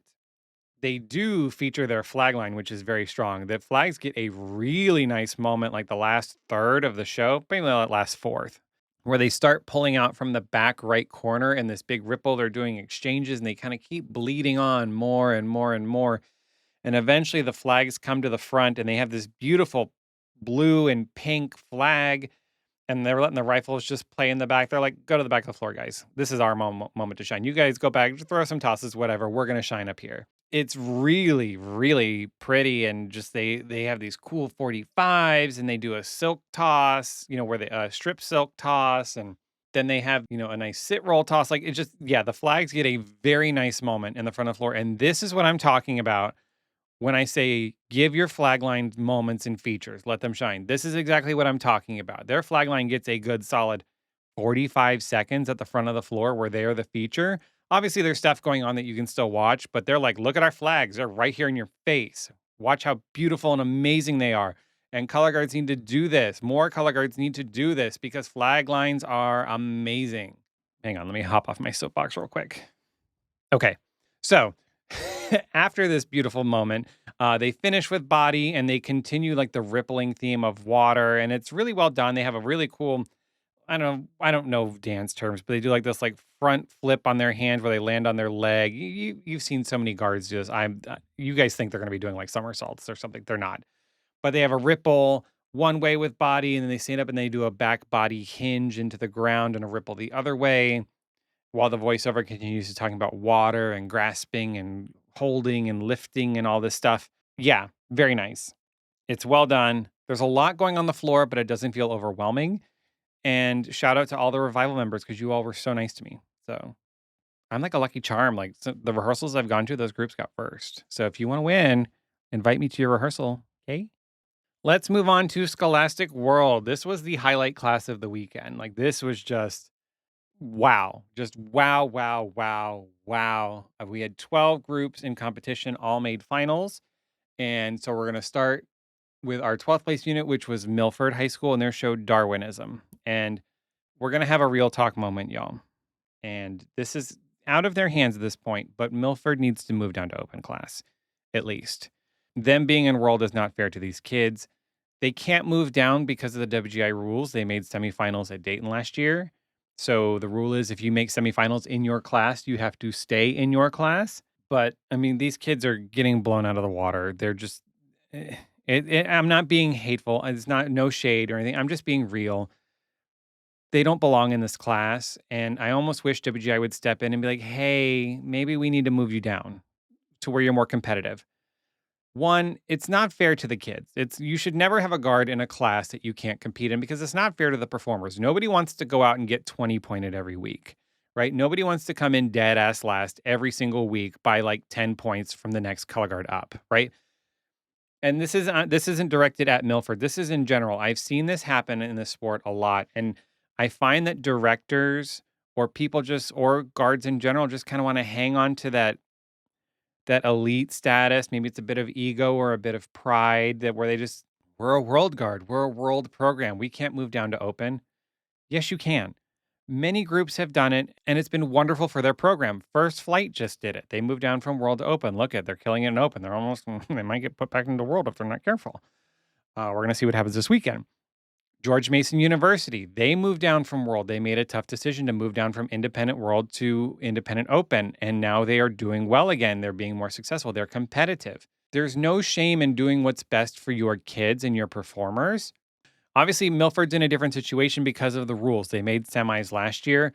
S1: they do feature their flag line, which is very strong. The flags get a really nice moment, like the last third of the show, maybe the last fourth, where they start pulling out from the back right corner in this big ripple. They're doing exchanges and they kind of keep bleeding on more and more and more. And eventually the flags come to the front and they have this beautiful blue and pink flag. And they're letting the rifles just play in the back. They're like, go to the back of the floor, guys. This is our moment to shine. You guys go back, throw some tosses, whatever. We're going to shine up here. It's really, really pretty. And just they have these cool 45s and they do a silk toss, where they strip silk toss. And then they have, a nice sit roll toss. Like it just, yeah, the flags get a very nice moment in the front of the floor. And this is what I'm talking about when I say give your flag line moments and features, let them shine. This is exactly what I'm talking about. Their flag line gets a good solid 45 seconds at the front of the floor where they are the feature. Obviously, there's stuff going on that you can still watch, but they're like, look at our flags. They're right here in your face. Watch how beautiful and amazing they are. And color guards need to do this. More color guards need to do this because flag lines are amazing. Hang on, let me hop off my soapbox real quick. Okay, so after this beautiful moment, they finish with body and they continue like the rippling theme of water, and it's really well done. They have a really cool, I don't know dance terms, but they do like this like front flip on their hand where they land on their leg. You've seen so many guards do this. You guys think they're going to be doing like somersaults or something? They're not, but they have a ripple one way with body, and then they stand up and they do a back body hinge into the ground and a ripple the other way while the voiceover continues to talking about water and grasping and holding and lifting and all this stuff. Yeah, very nice. It's well done. There's a lot going on the floor, but it doesn't feel overwhelming. And shout out to all the revival members because you all were so nice to me. So I'm like a lucky charm. Like the rehearsals I've gone to, those groups got first. So if you want to win, invite me to your rehearsal. Okay. Let's move on to Scholastic World. This was the highlight class of the weekend. Like this was just wow. Just wow, wow, wow, wow. We had 12 groups in competition, all made finals. And so we're going to start with our 12th place unit, which was Milford High School, and their show Darwinism. And we're going to have a real talk moment, y'all. And this is out of their hands at this point, but Milford needs to move down to open class, at least. Them being enrolled is not fair to these kids. They can't move down because of the WGI rules. They made semifinals at Dayton last year. So the rule is if you make semifinals in your class, you have to stay in your class. But I mean, these kids are getting blown out of the water. They're just, I'm not being hateful. It's not no shade or anything. I'm just being real. They don't belong in this class. And I almost wish WGI would step in and be like, hey, maybe we need to move you down to where you're more competitive. One, it's not fair to the kids. You should never have a guard in a class that you can't compete in because it's not fair to the performers. Nobody wants to go out and get 20 pointed every week, right? Nobody wants to come in dead ass last every single week by like 10 points from the next color guard up, right? And this isn't directed at Milford. This is in general. I've seen this happen in the sport a lot, and I find that directors or people or guards in general just kind of want to hang on to that elite status. Maybe it's a bit of ego or a bit of pride where they just We're a world guard. We're a world program. We can't move down to open. Yes, you can. Many groups have done it, and it's been wonderful for their program. First Flight just did it. They moved down from world to open. Look at, they're killing it in open. They're almost, they might get put back into world if they're not careful. We're going to see what happens this weekend. George Mason University, they moved down from world. They made a tough decision to move down from independent world to independent open. And now they are doing well again. They're being more successful. They're competitive. There's no shame in doing what's best for your kids and your performers. Obviously, Milford's in a different situation because of the rules. They made semis last year,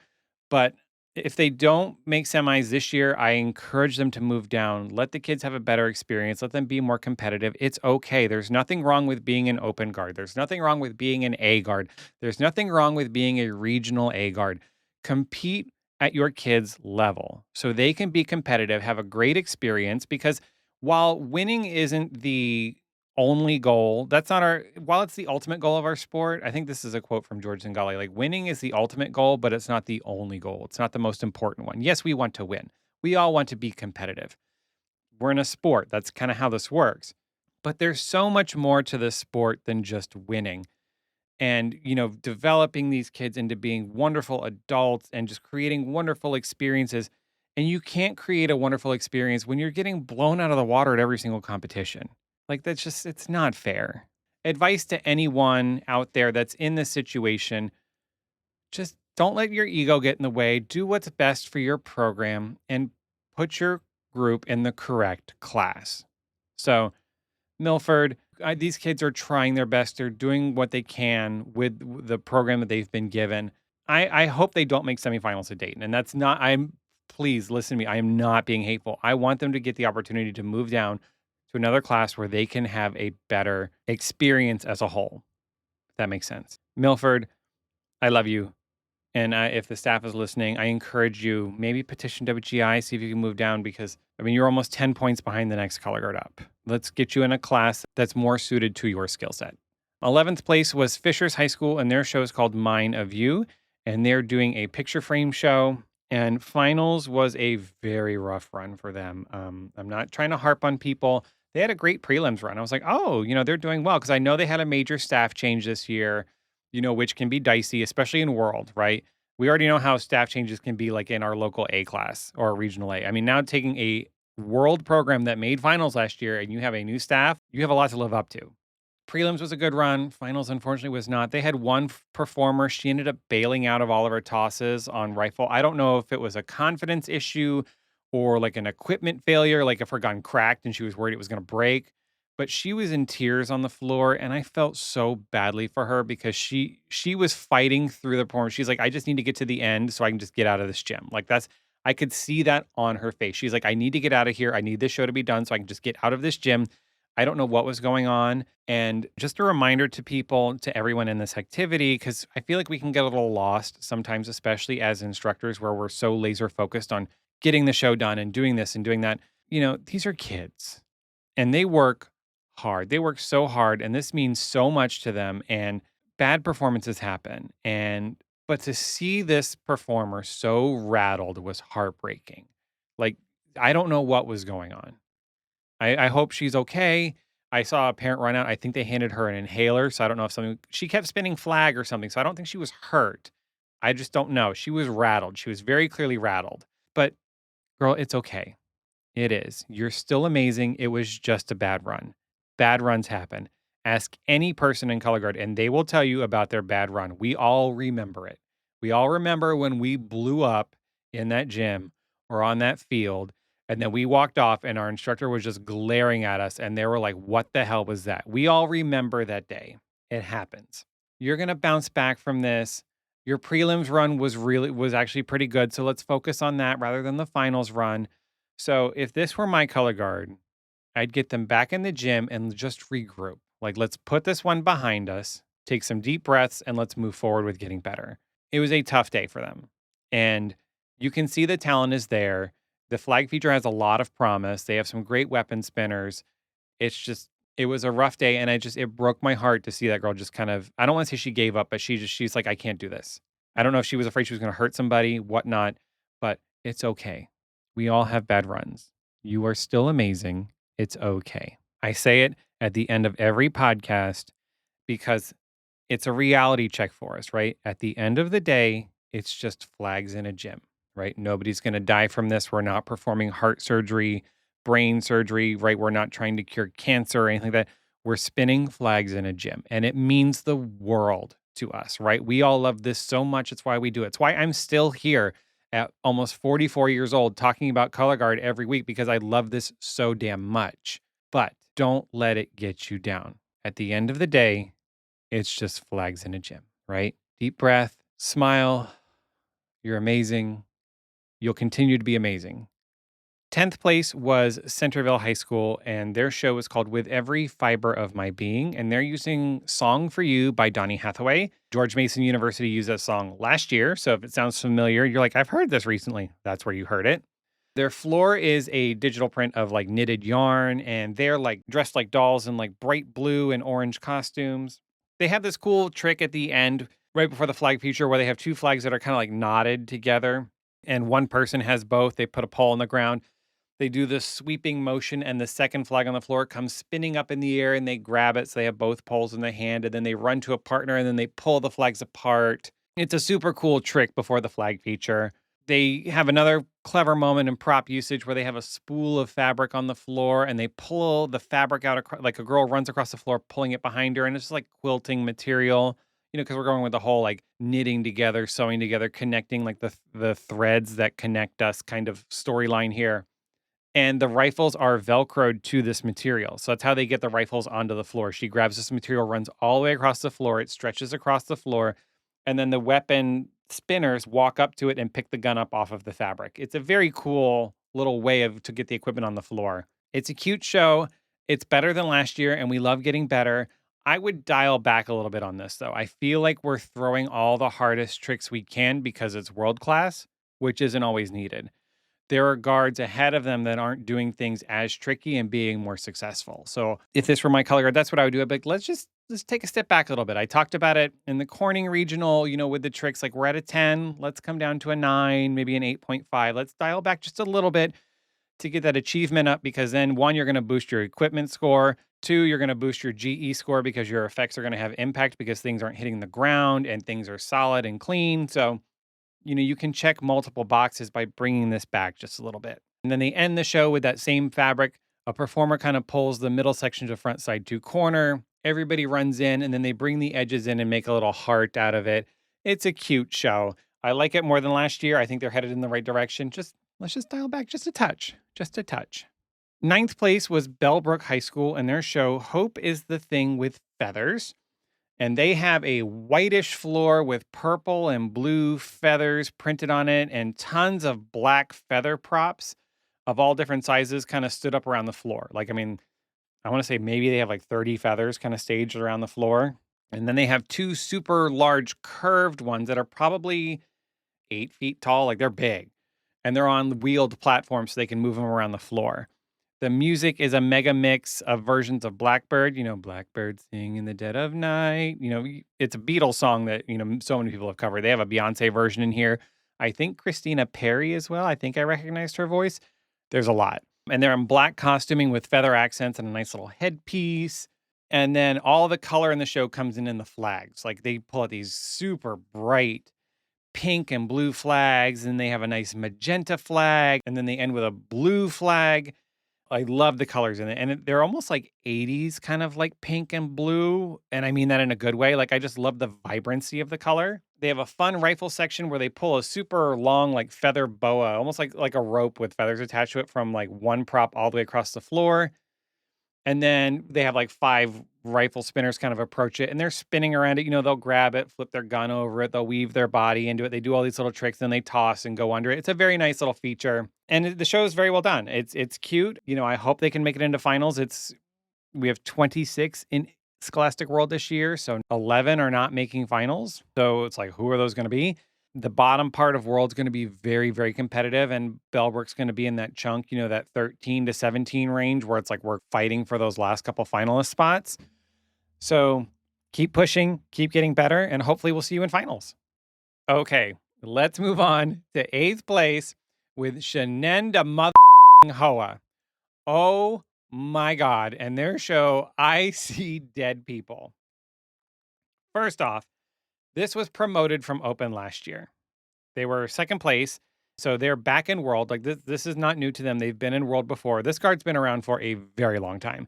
S1: but if they don't make semis this year, I encourage them to move down. Let the kids have a better experience. Let them be more competitive. It's okay. There's nothing wrong with being an open guard. There's nothing wrong with being an A guard. There's nothing wrong with being a regional A guard. Compete at your kids' level so they can be competitive, have a great experience because while winning isn't the only goal. That's not our while it's the ultimate goal of our sport, I think this is a quote from George Zingali, like winning is the ultimate goal, but it's not the only goal. It's not the most important one. Yes, we want to win. We all want to be competitive. We're in a sport. That's kind of how this works. But there's so much more to this sport than just winning. And, developing these kids into being wonderful adults and just creating wonderful experiences. And you can't create a wonderful experience when you're getting blown out of the water at every single competition. Like, that's just, it's not fair. Advice to anyone out there that's in this situation, just don't let your ego get in the way. Do what's best for your program and put your group in the correct class. So, Milford, these kids are trying their best. They're doing what they can with the program that they've been given. I hope they don't make semifinals at Dayton. And that's not, please listen to me. I am not being hateful. I want them to get the opportunity to move down to another class where they can have a better experience as a whole. If that makes sense. Milford, I love you. And if the staff is listening, I encourage you, maybe petition WGI, see if you can move down because, you're almost 10 points behind the next color guard up. Let's get you in a class that's more suited to your skill set. 11th place was Fishers High School, and their show is called Mine of You, and they're doing a picture frame show. And finals was a very rough run for them. I'm not trying to harp on people. They had a great prelims run. I was like, oh, they're doing well because I know they had a major staff change this year, which can be dicey, especially in World, right? We already know how staff changes can be like in our local A class or regional A. Now taking a World program that made finals last year and you have a new staff, you have a lot to live up to. Prelims was a good run. Finals, unfortunately, was not. They had one performer. She ended up bailing out of all of her tosses on rifle. I don't know if it was a confidence issue or like an equipment failure, like if her gun cracked and she was worried it was going to break. But she was in tears on the floor, and I felt so badly for her because she was fighting through the performance. She's like, I just need to get to the end so I can just get out of this gym. Like I could see that on her face. She's like, I need to get out of here. I need this show to be done so I can just get out of this gym. I don't know what was going on. And just a reminder to people, to everyone in this activity, because I feel like we can get a little lost sometimes, especially as instructors, where we're so laser focused on getting the show done and doing this and doing that. These are kids and they work hard. They work so hard, and this means so much to them. And bad performances happen. But to see this performer so rattled was heartbreaking. Like, I don't know what was going on. I hope she's okay. I saw a parent run out. I think they handed her an inhaler. So I don't know if she kept spinning flag or something. So I don't think she was hurt. I just don't know. She was rattled. She was very clearly rattled. But girl, it's okay. It is. You're still amazing. It was just a bad run. Bad runs happen. Ask any person in color guard, and they will tell you about their bad run. We all remember it. We all remember when we blew up in that gym or on that field, and then we walked off, and our instructor was just glaring at us, and they were like, "What the hell was that?" We all remember that day. It happens. You're gonna bounce back from this. Your prelims run was actually pretty good, so let's focus on that rather than the finals run. So if this were my color guard, I'd get them back in the gym and just regroup. Like, let's put this one behind us, take some deep breaths, and let's move forward with getting better. It was a tough day for them. And you can see the talent is there. The flag feature has a lot of promise. They have some great weapon spinners. It's just, it was a rough day. And it broke my heart to see that girl just kind of, I don't want to say she gave up, but she's like, I can't do this. I don't know if she was afraid she was going to hurt somebody, whatnot, but it's okay. We all have bad runs. You are still amazing. It's okay. I say it at the end of every podcast. because it's a reality check for us, right? At the end of the day, it's just flags in a gym, right? Nobody's going to die from this. We're not performing heart surgery, brain surgery, right? We're not trying to cure cancer or anything like that. We're spinning flags in a gym, and it means the world to us, right? We all love this so much. It's why we do it. It's why I'm still here at almost 44 years old talking about color guard every week because I love this so damn much. But don't let it get you down. At the end of the day, it's just flags in a gym, right? Deep breath, smile. You're amazing. You'll continue to be amazing. 10th place was Centerville High School, and their show was called With Every Fiber of My Being. And they're using Song for You by Donny Hathaway. George Mason University used that song last year. So if it sounds familiar, you're like, I've heard this recently. That's where you heard it. Their floor is a digital print of like knitted yarn, and they're like dressed like dolls in like bright blue and orange costumes. They have this cool trick at the end, right before the flag feature, where they have two flags that are kind of like knotted together, and one person has both. They put a pole on the ground. They do this sweeping motion, and the second flag on the floor comes spinning up in the air, and they grab it. So they have both poles in the hand, and then they run to a partner, and then they pull the flags apart. It's a super cool trick before the flag feature. They have another clever moment in prop usage where they have a spool of fabric on the floor and they pull the fabric out, like a girl runs across the floor, pulling it behind her. And it's just like quilting material, because we're going with the whole like knitting together, sewing together, connecting like the threads that connect us kind of storyline here. And the rifles are Velcroed to this material. So that's how they get the rifles onto the floor. She grabs this material, runs all the way across the floor. It stretches across the floor. And then the weapon spinners walk up to it and pick the gun up off of the fabric. It's a very cool little way to get the equipment on the floor. It's a cute show. It's better than last year, and we love getting better. I would dial back a little bit on this, though. I feel like we're throwing all the hardest tricks we can because it's world class, which isn't always needed. There are guards ahead of them that aren't doing things as tricky and being more successful. So if this were my color guard, that's what I would do. I'd be like, let's take a step back a little bit. I talked about it in the Corning Regional, with the tricks, like we're at a 10, let's come down to a 9, maybe an 8.5. Let's dial back just a little bit to get that achievement up, because then one, you're going to boost your equipment score. Two, you're going to boost your GE score because your effects are going to have impact because things aren't hitting the ground and things are solid and clean. So you can check multiple boxes by bringing this back just a little bit. And then they end the show with that same fabric. A performer kind of pulls the middle section to front side to corner. Everybody runs in, and then they bring the edges in and make a little heart out of it. It's a cute show. I like it more than last year. I think they're headed in the right direction. Let's just dial back just a touch, just a touch. Ninth place was Bellbrook High School and their show Hope is the Thing with Feathers. And they have a whitish floor with purple and blue feathers printed on it and tons of black feather props of all different sizes kind of stood up around the floor. I want to say maybe they have like 30 feathers kind of staged around the floor. And then they have two super large curved ones that are probably 8 feet tall. Like they're big. And they're on wheeled platforms so they can move them around the floor. The music is a mega mix of versions of Blackbird, Blackbird Sing in the Dead of Night. It's a Beatles song that, so many people have covered. They have a Beyonce version in here. I think Christina Perri as well. I think I recognized her voice. There's a lot. And they're in black costuming with feather accents and a nice little headpiece. And then all the color in the show comes in the flags. Like they pull out these super bright pink and blue flags, and they have a nice magenta flag. And then they end with a blue flag. I love the colors in it. And they're almost like 80s, kind of like pink and blue. And I mean that in a good way. Like, I just love the vibrancy of the color. They have a fun rifle section where they pull a super long, like feather boa, almost like a rope with feathers attached to it from like one prop all the way across the floor. And then they have like 5 rifle spinners kind of approach it and they're spinning around it. They'll grab it, flip their gun over it, they'll weave their body into it. They do all these little tricks, then they toss and go under it. It's a very nice little feature. And the show is very well done. It's cute. I hope they can make it into finals. We have 26 in Scholastic World this year, so 11 are not making finals. So it's like, who are those going to be? The bottom part of World's going to be very, very competitive, and Bellbrook's going to be in that chunk, that 13 to 17 range where it's like we're fighting for those last couple finalist spots. So keep pushing, keep getting better, and hopefully we'll see you in finals. Okay, let's move on to 8th place with Shenenda Mother Hoa. Oh my God. And their show, I See Dead People. First off, this was promoted from Open last year. They were second place. So they're back in World. Like this is not new to them. They've been in World before. This guard's been around for a very long time.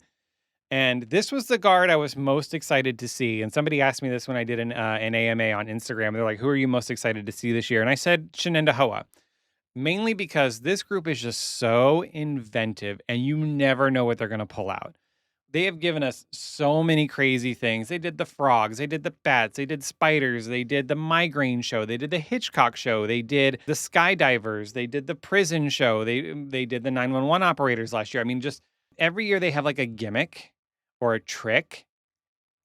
S1: And this was the guard I was most excited to see. And somebody asked me this when I did an AMA on Instagram. They're like, who are you most excited to see this year? And I said Shenendehowa, mainly because this group is just so inventive and you never know what they're going to pull out. They have given us so many crazy things. They did the frogs, they did the bats, they did spiders, they did the migraine show, they did the Hitchcock show, they did the skydivers, they did the prison show, they did the 911 operators last year. I mean, just every year they have like a gimmick or a trick,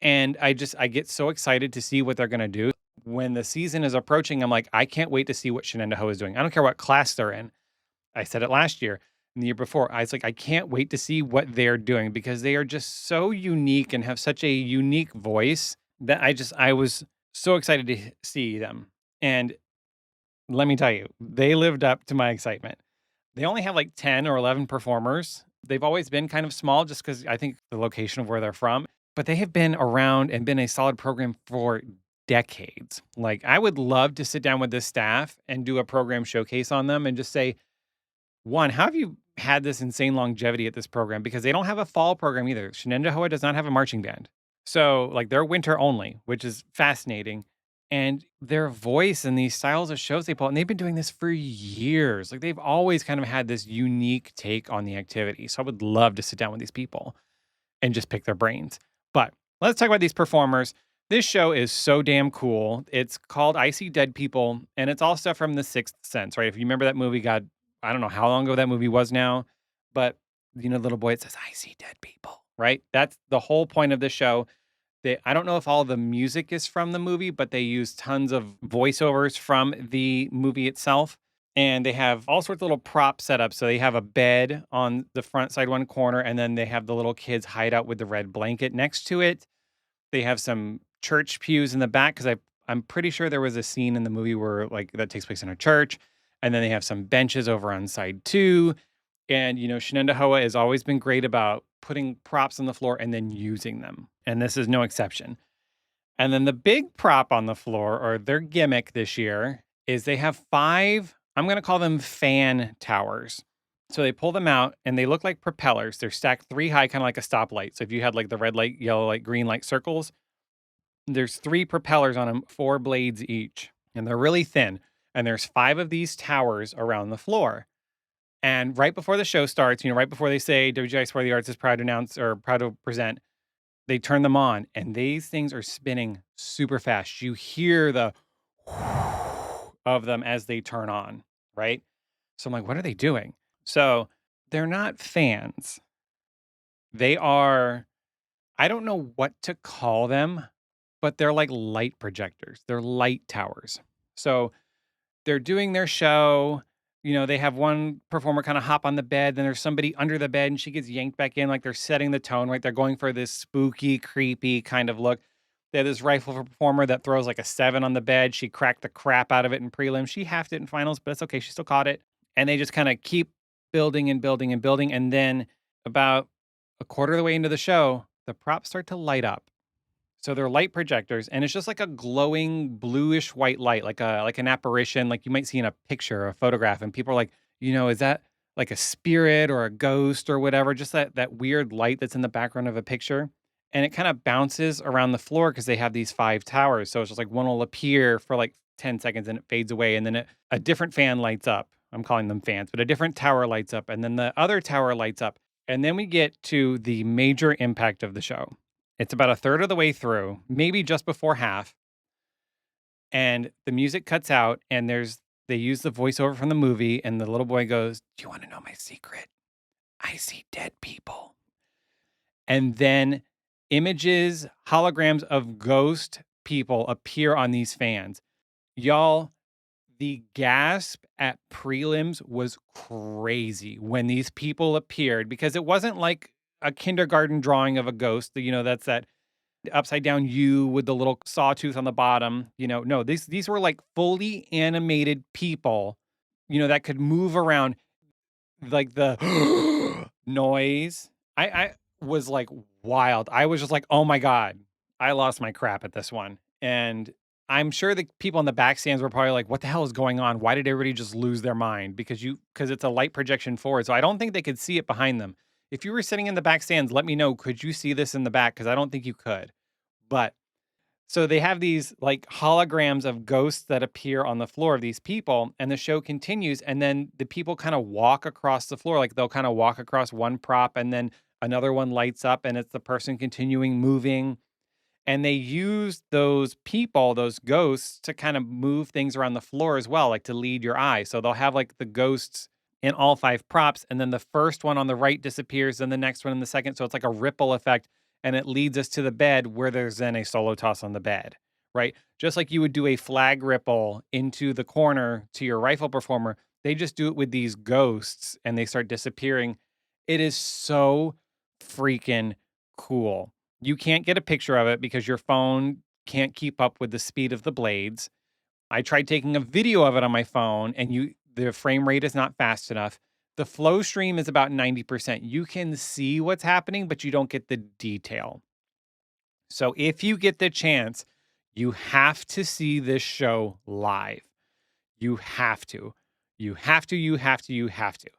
S1: and I get so excited to see what they're going to do. When the season is approaching, I'm like, I can't wait to see what Shenendehowa is doing. I don't care what class they're in. I said it last year and the year before. I was like, I can't wait to see what they're doing because they are just so unique and have such a unique voice that I was so excited to see them. And let me tell you, they lived up to my excitement. They only have like 10 or 11 performers. They've always been kind of small just because I think the location of where they're from, but they have been around and been a solid program for decades. Like, I would love to sit down with this staff and do a program showcase on them and just say, one, how have you had this insane longevity at this program? Because they don't have a fall program either. Shenendehowa does not have a marching band. So, like, they're winter only, which is fascinating. And their voice and these styles of shows they pull, and they've been doing this for years. Like, they've always kind of had this unique take on the activity. So I would love to sit down with these people and just pick their brains. But let's talk about these performers. This show is so damn cool. It's called I See Dead People, and it's all stuff from The Sixth Sense, right? If you remember that movie, God, I don't know how long ago that movie was now, but you know, the little boy, it says, I see dead people, right? That's the whole point of the show. I don't know if all the music is from the movie, but they use tons of voiceovers from the movie itself. And they have all sorts of little props set up. So they have a bed on the front side, one corner, and then they have the little kids hide out with the red blanket next to it. They have some church pews in the back because I'm pretty sure there was a scene in the movie where like that takes place in a church. And then they have some benches over on side two. And, you know, Shenendehowa has always been great about putting props on the floor and then using them. And this is no exception. And then the big prop on the floor, or their gimmick this year, is they have 5, I'm going to call them fan towers. So they pull them out and they look like propellers. They're stacked 3 high, kind of like a stoplight. So if you had like the red light, yellow light, green light circles, there's 3 propellers on them, 4 blades each. And they're really thin. And there's 5 of these towers around the floor. And right before the show starts, you know, right before they say WGI Sport of the Arts is proud to announce or proud to present, they turn them on and these things are spinning super fast. You hear the of them as they turn on, right? So I'm like, what are they doing? So they're not fans. They are, I don't know what to call them, but they're like light projectors. They're light towers. So they're doing their show. You know, they have one performer kind of hop on the bed, then there's somebody under the bed and she gets yanked back in, like they're setting the tone, right? They're going for this spooky, creepy kind of look. They have this rifle performer that throws like a 7 on the bed. She cracked the crap out of it in prelims. She halved it in finals, but it's okay. She still caught it. And they just kind of keep building and building and building. And then about a quarter of the way into the show, the props start to light up. So they're light projectors, and it's just like a glowing bluish white light, like an apparition, like you might see in a picture, a photograph, and people are like, you know, is that like a spirit or a ghost or whatever? Just that weird light that's in the background of a picture, and it kind of bounces around the floor because they have these 5 towers. So it's just like one will appear for like 10 seconds and it fades away, and then a different fan lights up. I'm calling them fans, but a different tower lights up, and then the other tower lights up, and then we get to the major impact of the show. It's about a third of the way through, maybe just before half. And the music cuts out and they use the voiceover from the movie and the little boy goes, "Do you want to know my secret? I see dead people." And then images, holograms of ghost people appear on these fans. Y'all, the gasp at prelims was crazy when these people appeared because it wasn't like a kindergarten drawing of a ghost. You know, that's that upside down U with the little sawtooth on the bottom. You know, no, these were like fully animated people, you know, that could move around, like the noise. I was like wild. I was just like, oh my God, I lost my crap at this one. And I'm sure the people in the back stands were probably like, "What the hell is going on? Why did everybody just lose their mind?" Because it's a light projection forward, so I don't think they could see it behind them. If you were sitting in the back stands, let me know, could you see this in the back? Because I don't think you could. But so they have these like holograms of ghosts that appear on the floor of these people, and the show continues. And then the people kind of walk across the floor, like they'll kind of walk across one prop, and then another one lights up, and it's the person continuing moving. And they use those people, those ghosts, to kind of move things around the floor as well, like to lead your eye. So they'll have like the ghosts in all five props, and then the first one on the right disappears, and the next one in the second. So it's like a ripple effect, and it leads us to the bed where there's then a solo toss on the bed, right? Just like you would do a flag ripple into the corner to your rifle performer, they just do it with these ghosts and they start disappearing. It is so freaking cool. You can't get a picture of it because your phone can't keep up with the speed of the blades. I tried taking a video of it on my phone and the frame rate is not fast enough. The flow stream is about 90%. You can see what's happening, but you don't get the detail. So if you get the chance, you have to see this show live. You have to. You have to, you have to, you have to.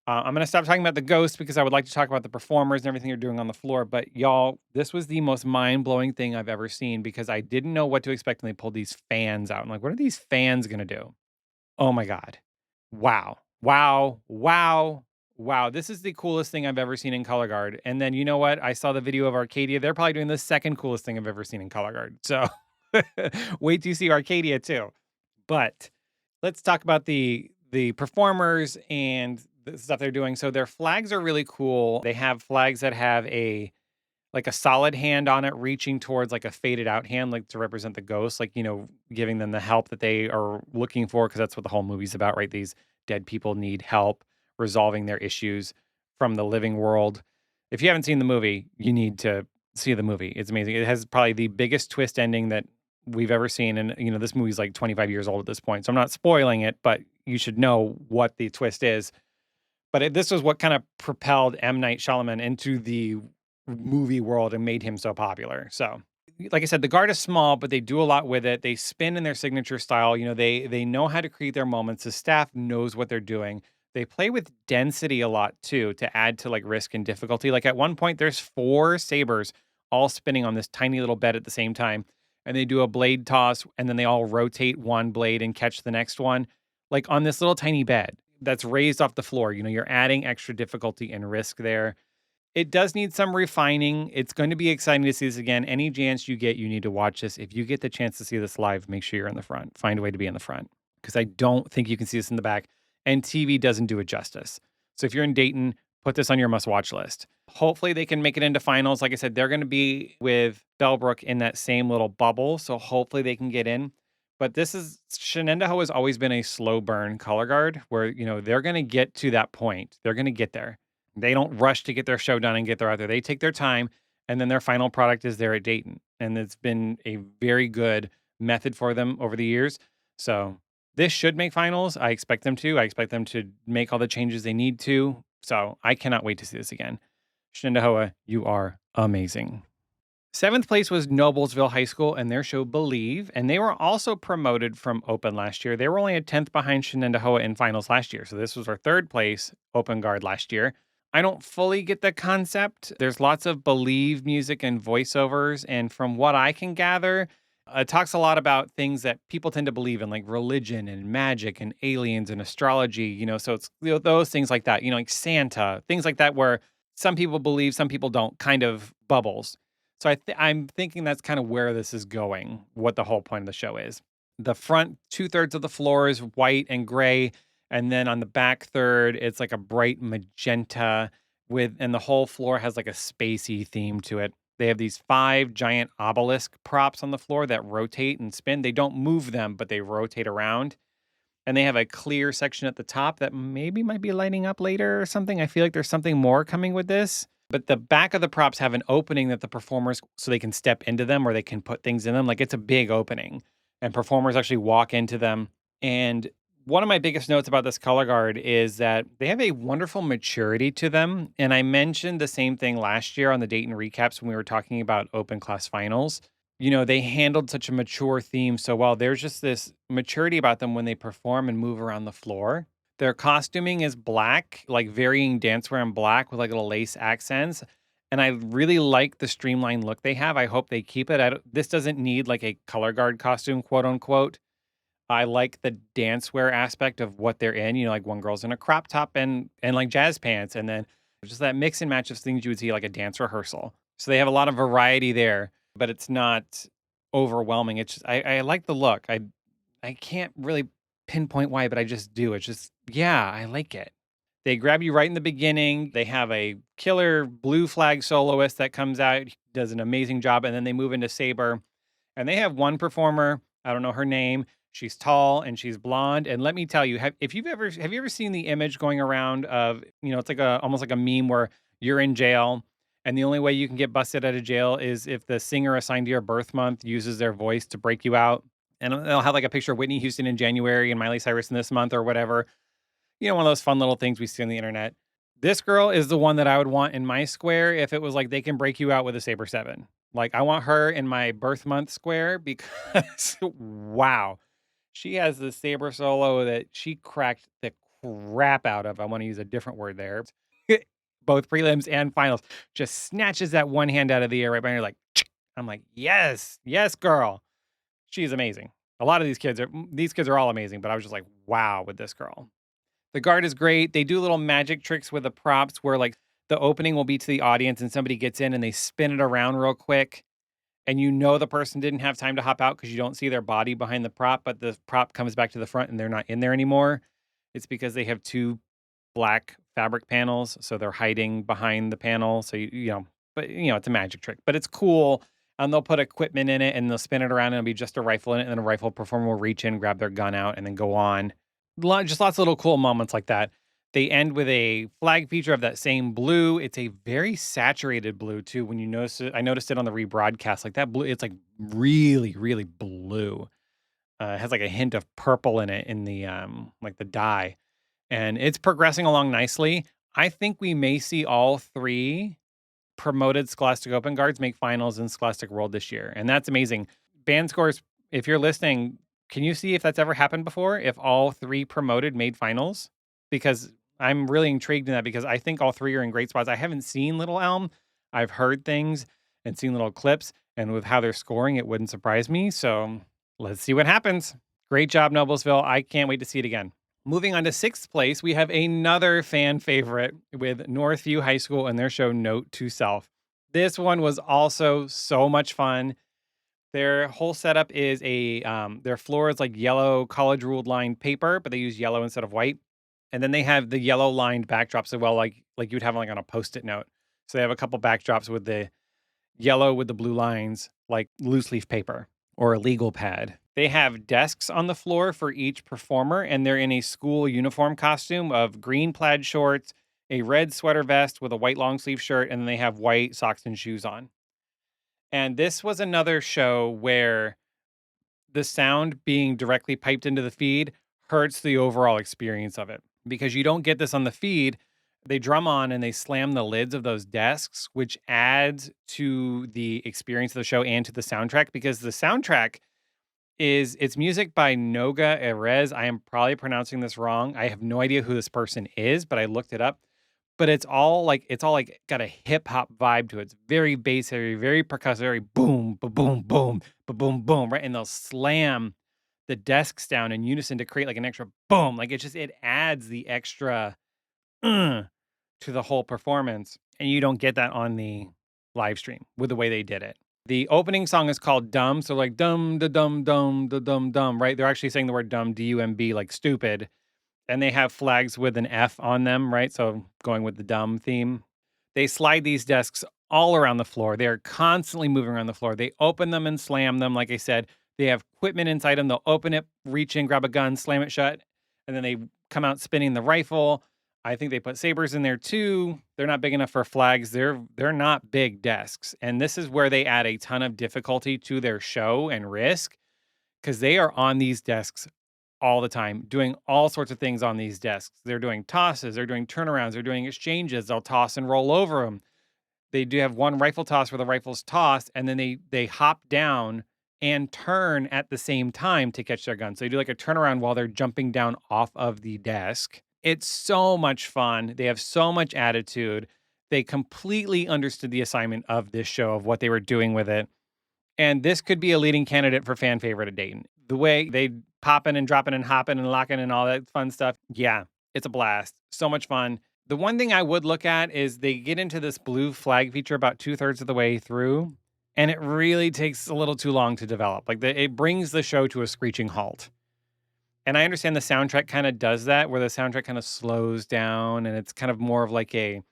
S1: I'm going to stop talking about the ghosts because I would like to talk about the performers and everything you're doing on the floor. But y'all, this was the most mind blowing thing I've ever seen because I didn't know what to expect when they pulled these fans out. I'm like, what are these fans going to do? Oh my God. Wow. Wow. Wow. Wow. This is the coolest thing I've ever seen in color guard. And then you know what? I saw the video of Arcadia. They're probably doing the second coolest thing I've ever seen in color guard. So wait till you see Arcadia too. But let's talk about the performers and the stuff they're doing. So their flags are really cool. They have flags that have a like a solid hand on it reaching towards like a faded out hand, like to represent the ghost, like, giving them the help that they are looking for, because that's what the whole movie's about, right? These dead people need help resolving their issues from the living world. If you haven't seen the movie, you need to see the movie. It's amazing. It has probably the biggest twist ending that we've ever seen. And, this movie's like 25 years old at this point. So I'm not spoiling it, but you should know what the twist is. But this was what kind of propelled M. Night Shyamalan into the movie world and made him so popular. So, like I said, the guard is small, but they do a lot with it. They spin in their signature style. They know how to create their moments. The staff knows what they're doing. They play with density a lot too to add to like risk and difficulty. Like at one point, there's 4 sabers all spinning on this tiny little bed at the same time, and they do a blade toss, and then they all rotate one blade and catch the next one, like on this little tiny bed that's raised off the floor. You're adding extra difficulty and risk there. It does need some refining. It's going to be exciting to see this again. Any chance you get, you need to watch this. If you get the chance to see this live, make sure you're in the front. Find a way to be in the front because I don't think you can see this in the back. And TV doesn't do it justice. So if you're in Dayton, put this on your must-watch list. Hopefully they can make it into finals. Like I said, they're going to be with Bellbrook in that same little bubble. So hopefully they can get in. But Shenendeho has always been a slow burn color guard where, they're going to get to that point. They're going to get there. They don't rush to get their show done and get there out there. They take their time, and then their final product is there at Dayton. And it's been a very good method for them over the years. So this should make finals. I expect them to. I expect them to make all the changes they need to. So I cannot wait to see this again. Shenendehowa, you are amazing. 7th place was Noblesville High School and their show Believe, and they were also promoted from Open last year. They were only a 10th behind Shenendehowa in finals last year, so this was our 3rd place Open Guard last year. I don't fully get the concept. There's lots of Believe music and voiceovers, and from what I can gather, it talks a lot about things that people tend to believe in, like religion and magic and aliens and astrology, so it's those things like that, like Santa, things like that where some people believe, some people don't, kind of bubbles. So I'm thinking that's kind of where this is going, what the whole point of the show is. The front 2/3 of the floor is white and gray. And then on the back third, it's like a bright magenta and the whole floor has like a spacey theme to it. They have these 5 giant obelisk props on the floor that rotate and spin. They don't move them, but they rotate around. And they have a clear section at the top that maybe might be lighting up later or something. I feel like there's something more coming with this. But the back of the props have an opening that the performers, so they can step into them or they can put things in them. Like it's a big opening and performers actually walk into them. And one of my biggest notes about this color guard is that they have a wonderful maturity to them. And I mentioned the same thing last year on the Dayton recaps when we were talking about open class finals. they handled such a mature theme so well. There's just this maturity about them when they perform and move around the floor. Their costuming is black, like varying dancewear in black with like little lace accents. And I really like the streamlined look they have. I hope they keep it. This doesn't need like a color guard costume, quote unquote. I like the dancewear aspect of what they're in. Like one girl's in a crop top and like jazz pants, and then just that mix and match of things you would see like a dance rehearsal. So they have a lot of variety there, but it's not overwhelming. It's just I like the look. I can't really pinpoint why, but I just do. It's just yeah, I like it. They grab you right in the beginning. They have a killer blue flag soloist that comes out, does an amazing job, and then they move into Saber. And they have one performer, I don't know her name. She's tall and she's blonde. And let me tell you, have you ever seen the image going around of, it's like a almost like a meme where you're in jail and the only way you can get busted out of jail is if the singer assigned to your birth month uses their voice to break you out. And they'll have like a picture of Whitney Houston in January and Miley Cyrus in this month or whatever. One of those fun little things we see on the internet. This girl is the one that I would want in my square if it was like they can break you out with a Saber 7. Like I want her in my birth month square because wow, she has the Saber solo that she cracked the crap out of. I want to use a different word there. Both prelims and finals. Just snatches that one hand out of the air right behind her like I'm like, "Yes, yes, girl." She's amazing. A lot of these kids are all amazing, but I was just like, "Wow," with this girl. The guard is great. They do little magic tricks with the props where like the opening will be to the audience and somebody gets in and they spin it around real quick. And the person didn't have time to hop out because you don't see their body behind the prop, but the prop comes back to the front and they're not in there anymore. It's because they have two black fabric panels, so they're hiding behind the panel. So but it's a magic trick, but it's cool. And they'll put equipment in it and they'll spin it around and it'll be just a rifle in it, and then a rifle performer will reach in, grab their gun out, and then go on. Just lots of little cool moments like that. They end with a flag feature of that same blue. It's a very saturated blue too. When you notice it, I noticed it on the rebroadcast. Like that blue, it's like really, really blue. It has like a hint of purple in it in the like the dye, and it's progressing along nicely. I think we may see all three promoted Scholastic Open guards make finals in Scholastic World this year, and that's amazing. Band scores, if you're listening, can you see if that's ever happened before? If all three promoted made finals? Because I'm really intrigued in that because I think all three are in great spots. I haven't seen Little Elm. I've heard things and seen little clips, and with how they're scoring, it wouldn't surprise me. So let's see what happens. Great job, Noblesville. I can't wait to see it again. Moving on to sixth place, we have another fan favorite with Northview High School and their show Note to Self. This one was also so much fun. Their whole setup is their floor is like yellow college ruled lined paper, but they use yellow instead of white. And then they have the yellow lined backdrops as well, like you'd have like on a post-it note. So they have a couple backdrops with the yellow with the blue lines, like loose leaf paper or a legal pad. They have desks on the floor for each performer, and they're in a school uniform costume of green plaid shorts, a red sweater vest with a white long sleeve shirt, and then they have white socks and shoes on. And this was another show where the sound being directly piped into the feed hurts the overall experience of it because you don't get this on the feed. They drum on and they slam the lids of those desks, which adds to the experience of the show and to the soundtrack because the soundtrack it's music by Noga Erez. I am probably pronouncing this wrong. I have no idea who this person is, but I looked it up. But it's all like got a hip hop vibe to it. It's very bass heavy, very percussive, very boom, ba boom, boom, ba boom, boom, right? And they'll slam the desks down in unison to create like an extra boom. Like it adds the extra to the whole performance. And you don't get that on the live stream with the way they did it. The opening song is called Dumb. So like dum da dum dum da dum dum, right? They're actually saying the word dumb, D-U-M-B, like stupid. And they have flags with an F on them, right? So going with the dumb theme. They slide these desks all around the floor. They are constantly moving around the floor. They open them and slam them. Like I said, they have equipment inside them. They'll open it, reach in, grab a gun, slam it shut, and then they come out spinning the rifle. I think they put sabers in there too. They're not big enough for flags. They're not big desks. And this is where they add a ton of difficulty to their show and risk because they are on these desks all the time, doing all sorts of things on these desks. They're doing tosses, they're doing turnarounds, they're doing exchanges. They'll toss and roll over them. They do have one rifle toss where the rifle's tossed, and then they hop down and turn at the same time to catch their gun. So they do like a turnaround while they're jumping down off of the desk. It's so much fun. They have so much attitude. They completely understood the assignment of this show, of what they were doing with it. And this could be a leading candidate for fan favorite at Dayton. The way they popping and dropping and hopping and locking and all that fun stuff. Yeah, it's a blast. So much fun. The one thing I would look at is they get into this blue flag feature about 2/3 of the way through, and it really takes a little too long to develop. Like it brings the show to a screeching halt. And I understand the soundtrack kind of does that, where the soundtrack kind of slows down and it's kind of more of like a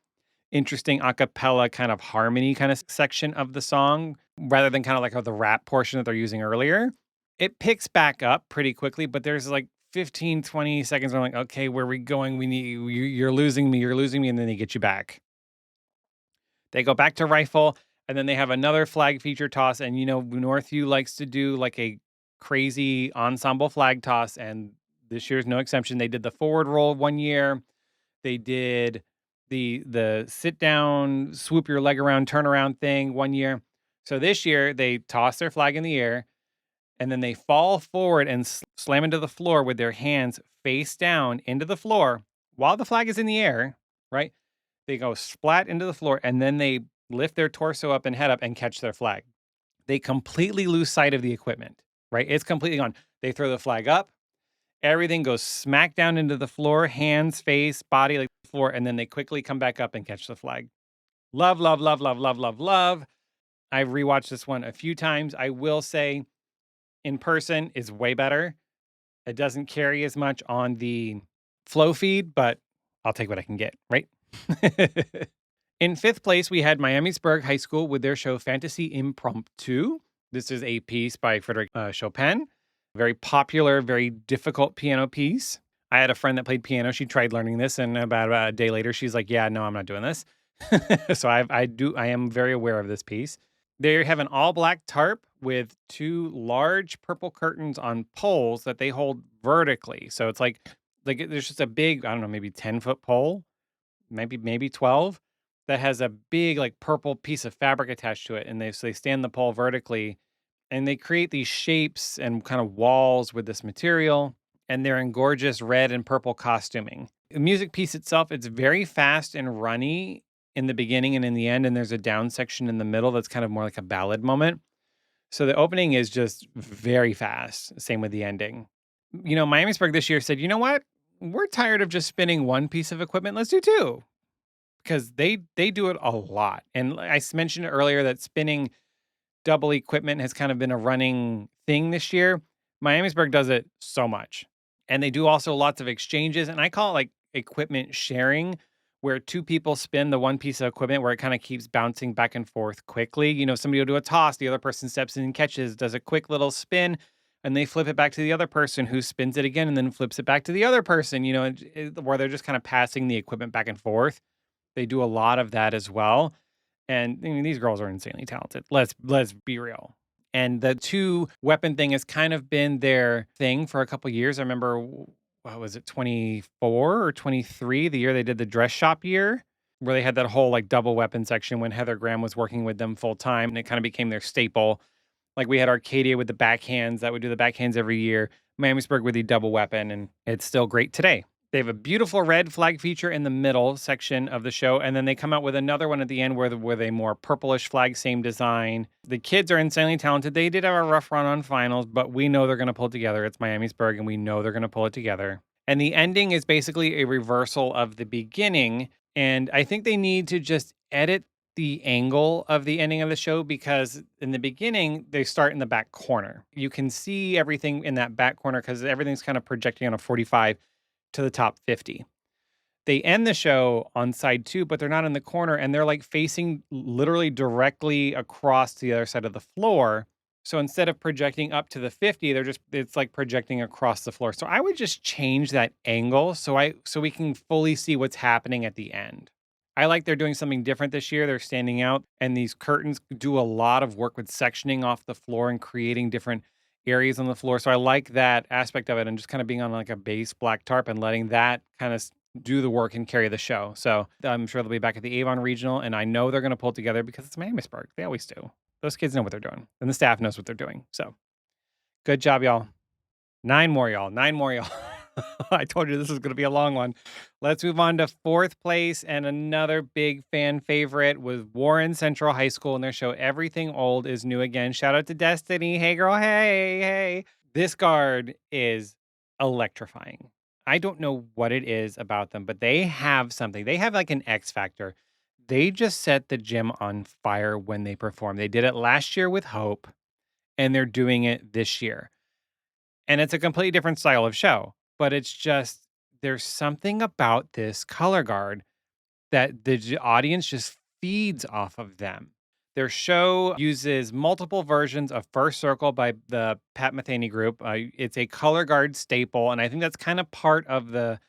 S1: interesting a cappella kind of harmony kind of section of the song rather than kind of like the rap portion that they're using earlier. It picks back up pretty quickly, but there's like 15, 20 seconds where I'm like, okay, where are we going? You're losing me, and then they get you back. They go back to rifle, and then they have another flag feature toss. And Northview likes to do like a crazy ensemble flag toss, and this year's no exception. They did the forward roll one year. They did the sit down, swoop your leg around, turn around thing one year. So this year they toss their flag in the air, and then they fall forward and slam into the floor with their hands face down into the floor while the flag is in the air, right? They go splat into the floor, and then they lift their torso up and head up and catch their flag. They completely lose sight of the equipment, right? It's completely gone. They throw the flag up, everything goes smack down into the floor, hands, face, body, like the floor, and then they quickly come back up and catch the flag. Love, love, love, love, love, love, love. I've rewatched this one a few times. I will say in person is way better. It doesn't carry as much on the flow feed, but I'll take what I can get, right? In fifth place, we had Miamisburg High School with their show Fantasy Impromptu. This is a piece by Frederick Chopin. Very popular, very difficult piano piece. I had a friend that played piano. She tried learning this, and about a day later, she's like, "Yeah, no, I'm not doing this." So I am very aware of this piece. They have an all black tarp with two large purple curtains on poles that they hold vertically. So it's like there's just a big, I don't know, maybe 10-foot pole, maybe 12, that has a big like purple piece of fabric attached to it, and they stand the pole vertically, and they create these shapes and kind of walls with this material, and they're in gorgeous red and purple costuming. The music piece itself, it's very fast and runny in the beginning and in the end, and there's a down section in the middle that's kind of more like a ballad moment. So the opening is just very fast. Same with the ending. Miamisburg this year said, you know what? We're tired of just spinning one piece of equipment. Let's do two. Because they do it a lot. And I mentioned earlier that spinning double equipment has kind of been a running thing this year. Miamisburg does it so much. And they do also lots of exchanges. And I call it like equipment sharing, where two people spin the one piece of equipment where it kind of keeps bouncing back and forth quickly. Somebody will do a toss, the other person steps in and catches, does a quick little spin, and they flip it back to the other person who spins it again and then flips it back to the other person, where they're just kind of passing the equipment back and forth. They do a lot of that as well. And these girls are insanely talented. Let's be real. And the two weapon thing has kind of been their thing for a couple years. I remember, what was it, 24 or 23, the year they did the dress shop year, where they had that whole like double weapon section when Heather Graham was working with them full time, and it kind of became their staple. Like we had Arcadia with the backhands that would do the backhands every year. Miamisburg with the double weapon, and it's still great today. They have a beautiful red flag feature in the middle section of the show, and then they come out with another one at the end with a more purplish flag, same design. The kids are insanely talented. They did have a rough run on finals, but we know they're going to pull it together. It's Miamisburg, and we know they're going to pull it together. And the ending is basically a reversal of the beginning, and I think they need to just edit the angle of the ending of the show, because in the beginning, they start in the back corner. You can see everything in that back corner because everything's kind of projecting on a 45 to the top 50. They end the show on side 2, but they're not in the corner, and they're like facing literally directly across to the other side of the floor. So instead of projecting up to the 50, it's like projecting across the floor. So I would just change that angle so we can fully see what's happening at the end. I like they're doing something different this year. They're standing out, and these curtains do a lot of work with sectioning off the floor and creating different areas on the floor. So I like that aspect of it, and just kind of being on like a base black tarp and letting that kind of do the work and carry the show. So I'm sure they'll be back at the Avon Regional, and I know they're going to pull it together because it's Miamisburg. They always do. Those kids know what they're doing, and the staff knows what they're doing. So good job, y'all. 9 more, y'all. 9 more, y'all. I told you this is going to be a long one. Let's move on to fourth place. And another big fan favorite was Warren Central High School and their show Everything Old is New Again. Shout out to Destiny. Hey, girl. Hey, hey. This guard is electrifying. I don't know what it is about them, but they have something. They have like an X factor. They just set the gym on fire when they perform. They did it last year with Hope, and they're doing it this year. And it's a completely different style of show, but it's just there's something about this color guard that the audience just feeds off of them. Their show uses multiple versions of First Circle by the Pat Metheny group. It's a color guard staple, and I think that's kind of part of the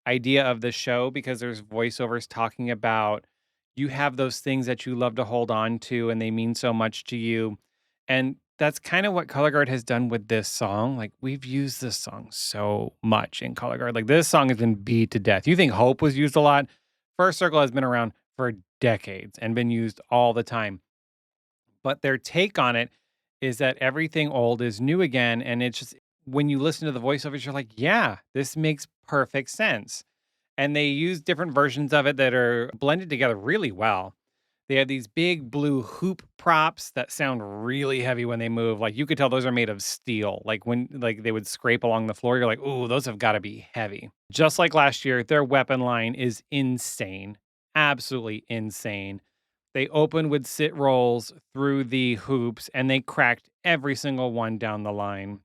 S1: idea of the show because there's voiceovers talking about you have those things that you love to hold on to and they mean so much to you. And that's kind of what Color Guard has done with this song. Like we've used this song so much in Color Guard. Like this song has been beat to death. You think Hope was used a lot? First Circle has been around for decades and been used all the time. But their take on it is that everything old is new again. And it's just when you listen to the voiceovers, you're like, yeah, this makes perfect sense. And they use different versions of it that are blended together really well. They have these big blue hoop props that sound really heavy when they move. Like you could tell those are made of steel. Like when like they would scrape along the floor, you're like, "Ooh, those have got to be heavy." Just like last year, their weapon line is insane. Absolutely insane. They opened with sit rolls through the hoops and they cracked every single one down the line.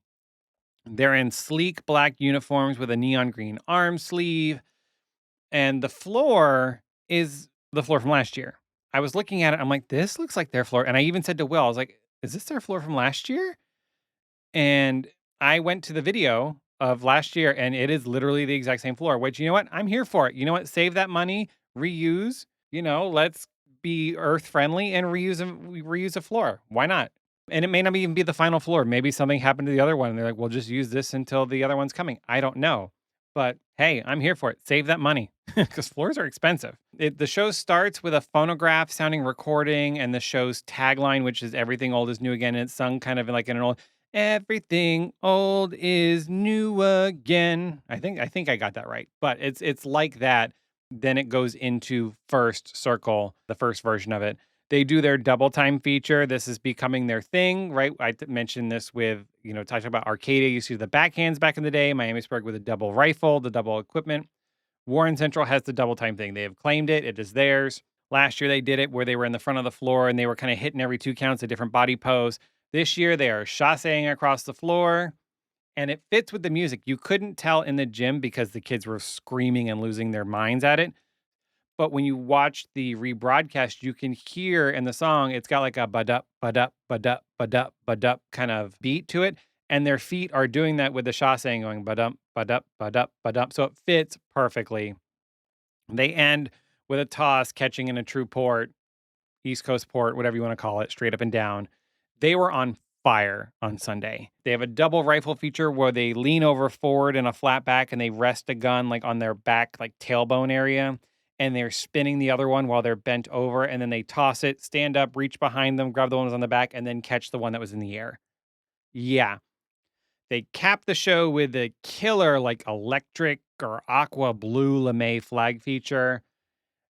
S1: They're in sleek black uniforms with a neon green arm sleeve, and the floor is the floor from last year. I was looking at it, I'm like, "This looks like their floor," and I even said to Will, I was like, "Is this their floor from last year?" And I went to the video of last year, and it is literally the exact same floor, which, you know what? I'm here for it. You know what? Save that money, reuse, let's be earth friendly and reuse a floor. Why not? And it may not even be the final floor. Maybe something happened to the other one, and they're like, "We'll just use this until the other one's coming." I don't know. But hey, I'm here for it. Save that money because floors are expensive. The show starts with a phonograph sounding recording and the show's tagline, which is everything old is new again. And it's sung kind of like in an old everything old is new again. I think I got that right. But it's like that. Then it goes into First Circle, the first version of it. They do their double time feature. This is becoming their thing, right? Mentioned this with, talking about Arcadia. You see the backhands back in the day, Miamisburg with a double rifle, the double equipment. Warren Central has the double time thing. They have claimed it. It is theirs. Last year they did it where they were in the front of the floor and they were kind of hitting every 2 counts a different body pose. This year they are chassing across the floor and it fits with the music. You couldn't tell in the gym because the kids were screaming and losing their minds at it. But when you watch the rebroadcast, you can hear in the song, it's got like a ba-dup, ba-dup, ba-dup, ba-dup, ba-dup kind of beat to it. And their feet are doing that with the chassé going ba-dump, ba-dup, ba-dup, ba-dump. So it fits perfectly. They end with a toss catching in a true port, East Coast port, whatever you want to call it, straight up and down. They were on fire on Sunday. They have a double rifle feature where they lean over forward in a flat back and they rest a gun like on their back, like tailbone area. And they're spinning the other one while they're bent over. And then they toss it, stand up, reach behind them, grab the one that was on the back, and then catch the one that was in the air. Yeah. They cap the show with a killer, like electric or aqua blue lame flag feature.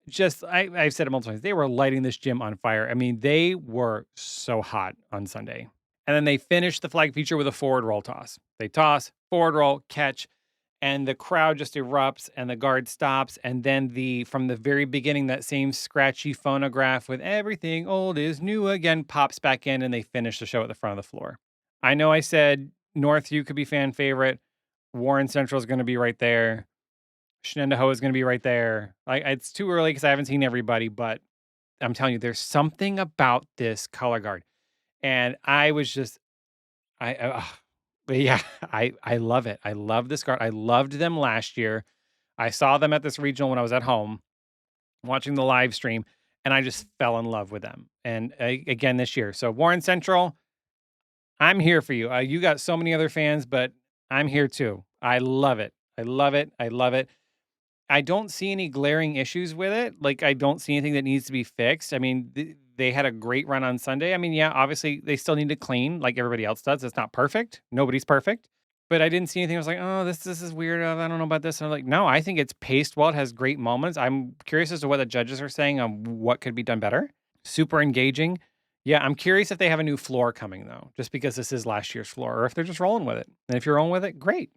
S1: I've said it multiple times. They were lighting this gym on fire. I mean, they were so hot on Sunday. And then they finished the flag feature with a forward roll toss. They toss, forward roll, catch, and the crowd just erupts and the guard stops. And then from the very beginning, that same scratchy phonograph with everything old is new again pops back in and they finish the show at the front of the floor. I know I said Northview could be fan favorite. Warren Central is going to be right there. Shenandoah is going to be right there. It's too early because I haven't seen everybody, but I'm telling you, there's something about this color guard. And I was just, yeah, I love it. I love this guard. I loved them last year. I saw them at this regional when I was at home watching the live stream, and I just fell in love with them. And again this year. So Warren Central, I'm here for you. You got so many other fans, but I'm here too. I love it. I love it. I love it. I don't see any glaring issues with it. Like, I don't see anything that needs to be fixed. I mean, they had a great run on Sunday. I mean, yeah, obviously they still need to clean like everybody else does. It's not perfect. Nobody's perfect. But I didn't see anything. I was like, oh, this is weird. I don't know about this. And I'm like, no, I think it's paced well. It has great moments. I'm curious as to what the judges are saying on what could be done better. Super engaging. Yeah, I'm curious if they have a new floor coming though, just because this is last year's floor, or if they're just rolling with it. And if you're rolling with it, great.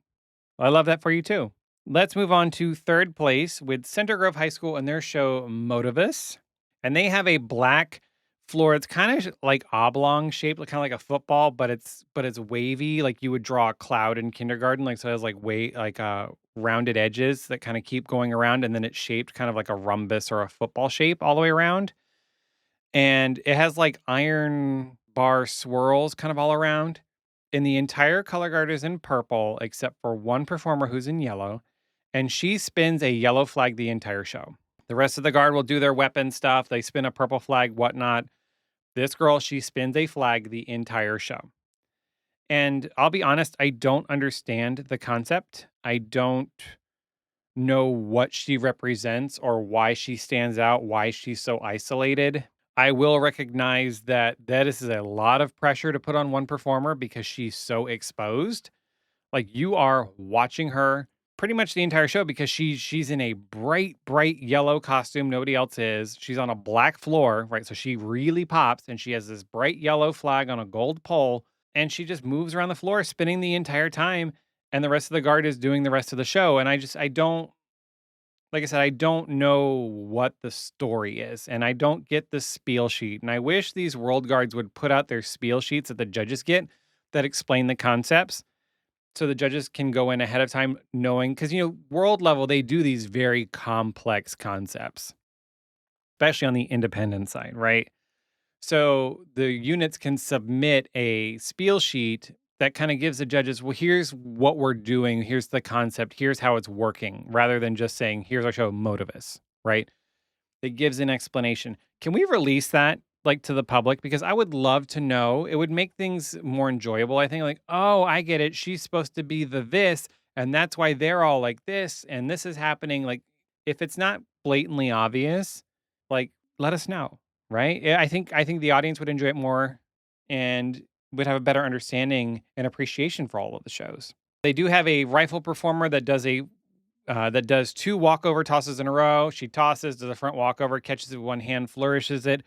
S1: I love that for you too. Let's move on to third place with Center Grove High School and their show Motivus. And they have a black floor. It's kind of like oblong shaped, like kind of like a football, but it's wavy. Like you would draw a cloud in kindergarten. Like so it has rounded edges that kind of keep going around, and then it's shaped kind of like a rhombus or a football shape all the way around. And it has like iron bar swirls kind of all around. And the entire color guard is in purple, except for one performer who's in yellow, and she spins a yellow flag the entire show. The rest of the guard will do their weapon stuff. They spin a purple flag, whatnot. This girl, she spins a flag the entire show. And I'll be honest, I don't understand the concept. I don't know what she represents or why she stands out, why she's so isolated. I will recognize that is a lot of pressure to put on one performer because she's so exposed. Like you are watching her pretty much the entire show because she's in a bright yellow costume. Nobody else is. She's on a black floor, right? So she really pops, and she has this bright yellow flag on a gold pole, and she just moves around the floor spinning the entire time. And the rest of the guard is doing the rest of the show. And I don't, like I said, I don't know what the story is, and I don't get the spiel sheet. And I wish these world guards would put out their spiel sheets that the judges get that explain the concepts, so the judges can go in ahead of time knowing, because world level they do these very complex concepts, especially on the independent side, right? So the units can submit a spiel sheet that kind of gives the judges, well, here's what we're doing, here's the concept, here's how it's working, rather than just saying, here's our show Motivus, right? It gives an explanation. Can we release that like to the public? Because I would love to know. It would make things more enjoyable. I think like, oh, I get it. She's supposed to be the this, and that's why they're all like this, and this is happening. Like, if it's not blatantly obvious, like let us know, right? Yeah, I think the audience would enjoy it more and would have a better understanding and appreciation for all of the shows. They do have a rifle performer that does two walkover tosses in a row. She tosses, does a front walkover, catches it with one hand, flourishes it,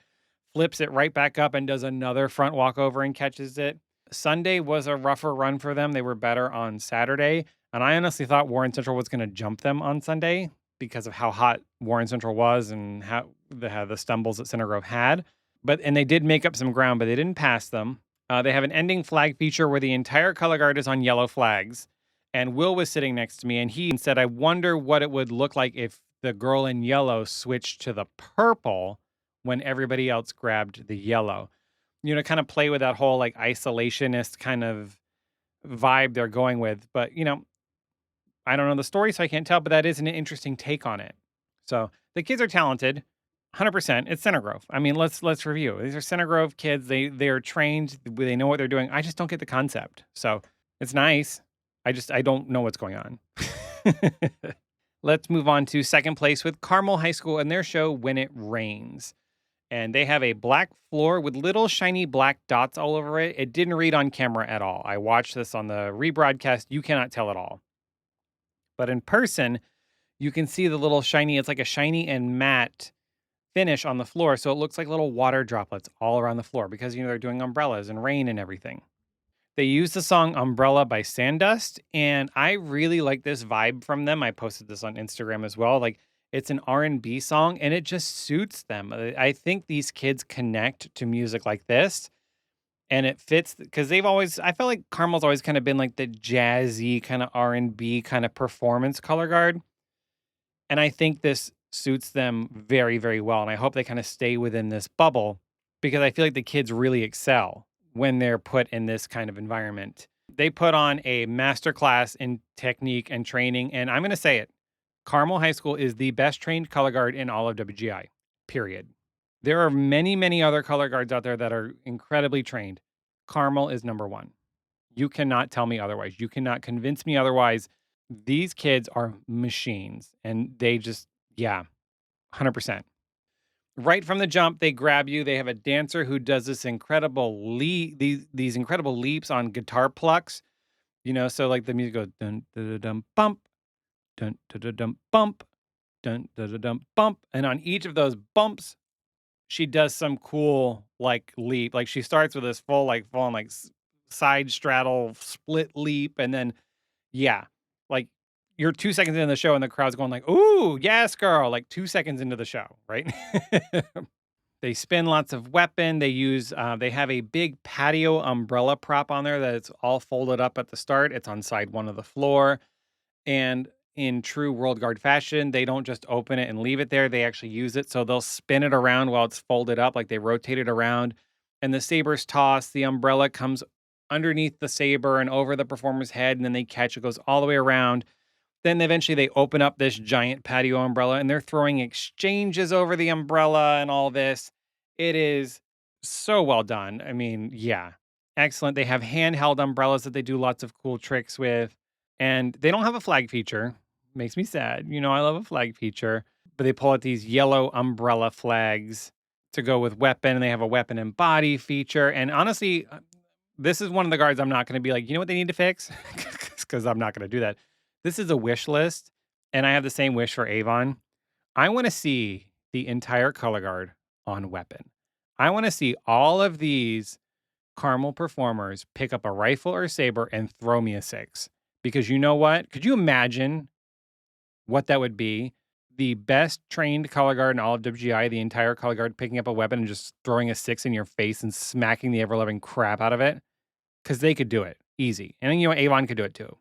S1: flips it right back up, and does another front walkover and catches it. Sunday was a rougher run for them. They were better on Saturday. And I honestly thought Warren Central was going to jump them on Sunday because of how hot Warren Central was and how the stumbles that Center Grove had. And they did make up some ground, but they didn't pass them. They have an ending flag feature where the entire color guard is on yellow flags. And Will was sitting next to me, and he said, I wonder what it would look like if the girl in yellow switched to the purple when everybody else grabbed the yellow. Kind of play with that whole like isolationist kind of vibe they're going with. But, I don't know the story, so I can't tell, but that is an interesting take on it. So the kids are talented. 100%. It's Center Grove. I mean, let's review. These are Center Grove kids. They are trained. They know what they're doing. I just don't get the concept. So it's nice. I don't know what's going on. Let's move on to second place with Carmel High School and their show When It Rains. And they have a black floor with little shiny black dots all over it. It didn't read on camera at all. I watched this on the rebroadcast. You cannot tell at all. But in person, you can see the little shiny, it's like a shiny and matte finish on the floor. So it looks like little water droplets all around the floor because, they're doing umbrellas and rain and everything. They used the song Umbrella by Sandust, and I really like this vibe from them. I posted this on Instagram as well. Like, it's an R&B song, and it just suits them. I think these kids connect to music like this, and it fits because I felt like Carmel's always kind of been like the jazzy kind of R&B kind of performance color guard. And I think this suits them very, very well. And I hope they kind of stay within this bubble because I feel like the kids really excel when they're put in this kind of environment. They put on a masterclass in technique and training. And I'm going to say it. Carmel High School is the best trained color guard in all of WGI, period. There are many, many other color guards out there that are incredibly trained. Carmel is number one. You cannot tell me otherwise. You cannot convince me otherwise. These kids are machines and they just, yeah, 100%. Right from the jump, they grab you. They have a dancer who does this incredible these incredible leaps on guitar plucks. So like the music goes dun dun dun dun bump, dun dun dun dun bump, dun dun dun dun bump, and on each of those bumps, she does some cool like leap. Like she starts with this full on side straddle split leap, and then yeah, like you're 2 seconds into the show, and the crowd's going like, "Ooh, yes, girl!" Like 2 seconds into the show, right? They spin lots of weapon. They have a big patio umbrella prop on there that it's all folded up at the start. It's on side one of the floor. And in true World Guard fashion, they don't just open it and leave it there. They actually use it. So they'll spin it around while it's folded up, like they rotate it around. And the saber's tossed. The umbrella comes underneath the saber and over the performer's head. And then they catch it, goes all the way around. Then eventually they open up this giant patio umbrella and they're throwing exchanges over the umbrella and all this. It is so well done. I mean, yeah, excellent. They have handheld umbrellas that they do lots of cool tricks with, and they don't have a flag feature. Makes me sad. I love a flag feature, but they pull out these yellow umbrella flags to go with weapon, and they have a weapon and body feature. And honestly, this is one of the guards I'm not going to be like, you know what they need to fix? Because I'm not going to do that. This is a wish list, and I have the same wish for Avon. I want to see the entire color guard on weapon. I want to see all of these Carmel performers pick up a rifle or saber and throw me a six. Because you know what? Could you imagine what that would be? The best trained color guard in all of WGI, the entire color guard picking up a weapon and just throwing a six in your face and smacking the ever loving crap out of it. Because they could do it easy. And then Avon could do it too.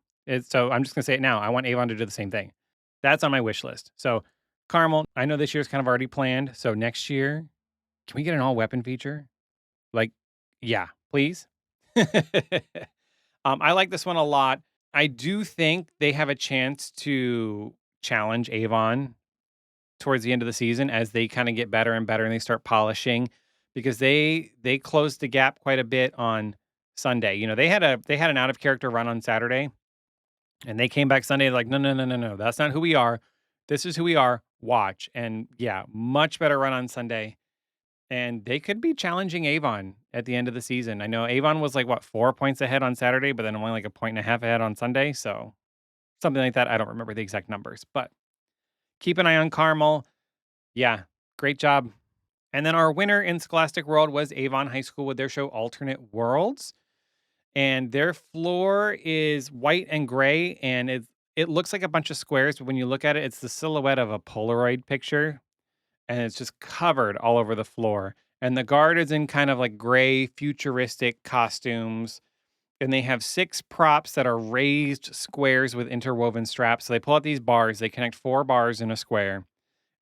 S1: So I'm just gonna say it now. I want Avon to do the same thing. That's on my wish list. So Carmel, I know this year's kind of already planned. So next year, can we get an all weapon feature? Like, yeah, please. I like this one a lot. I do think they have a chance to challenge Avon towards the end of the season as they kind of get better and better and they start polishing because they closed the gap quite a bit on Sunday. They had an out of character run on Saturday and they came back Sunday like, no, no, no, no, no. That's not who we are. This is who we are. Watch. And yeah, much better run on Sunday. And they could be challenging Avon at the end of the season. I know Avon was like, what, 4 points ahead on Saturday, but then only like a point and a half ahead on Sunday. So something like that. I don't remember the exact numbers, but keep an eye on Carmel. Yeah, great job. And then our winner in Scholastic World was Avon High School with their show Alternate Worlds. And their floor is white and gray, and it looks like a bunch of squares, but when you look at it, it's the silhouette of a Polaroid picture, and it's just covered all over the floor. And the guard is in kind of like gray, futuristic costumes. And they have 6 props that are raised squares with interwoven straps. So they pull out these bars, they connect 4 bars in a square.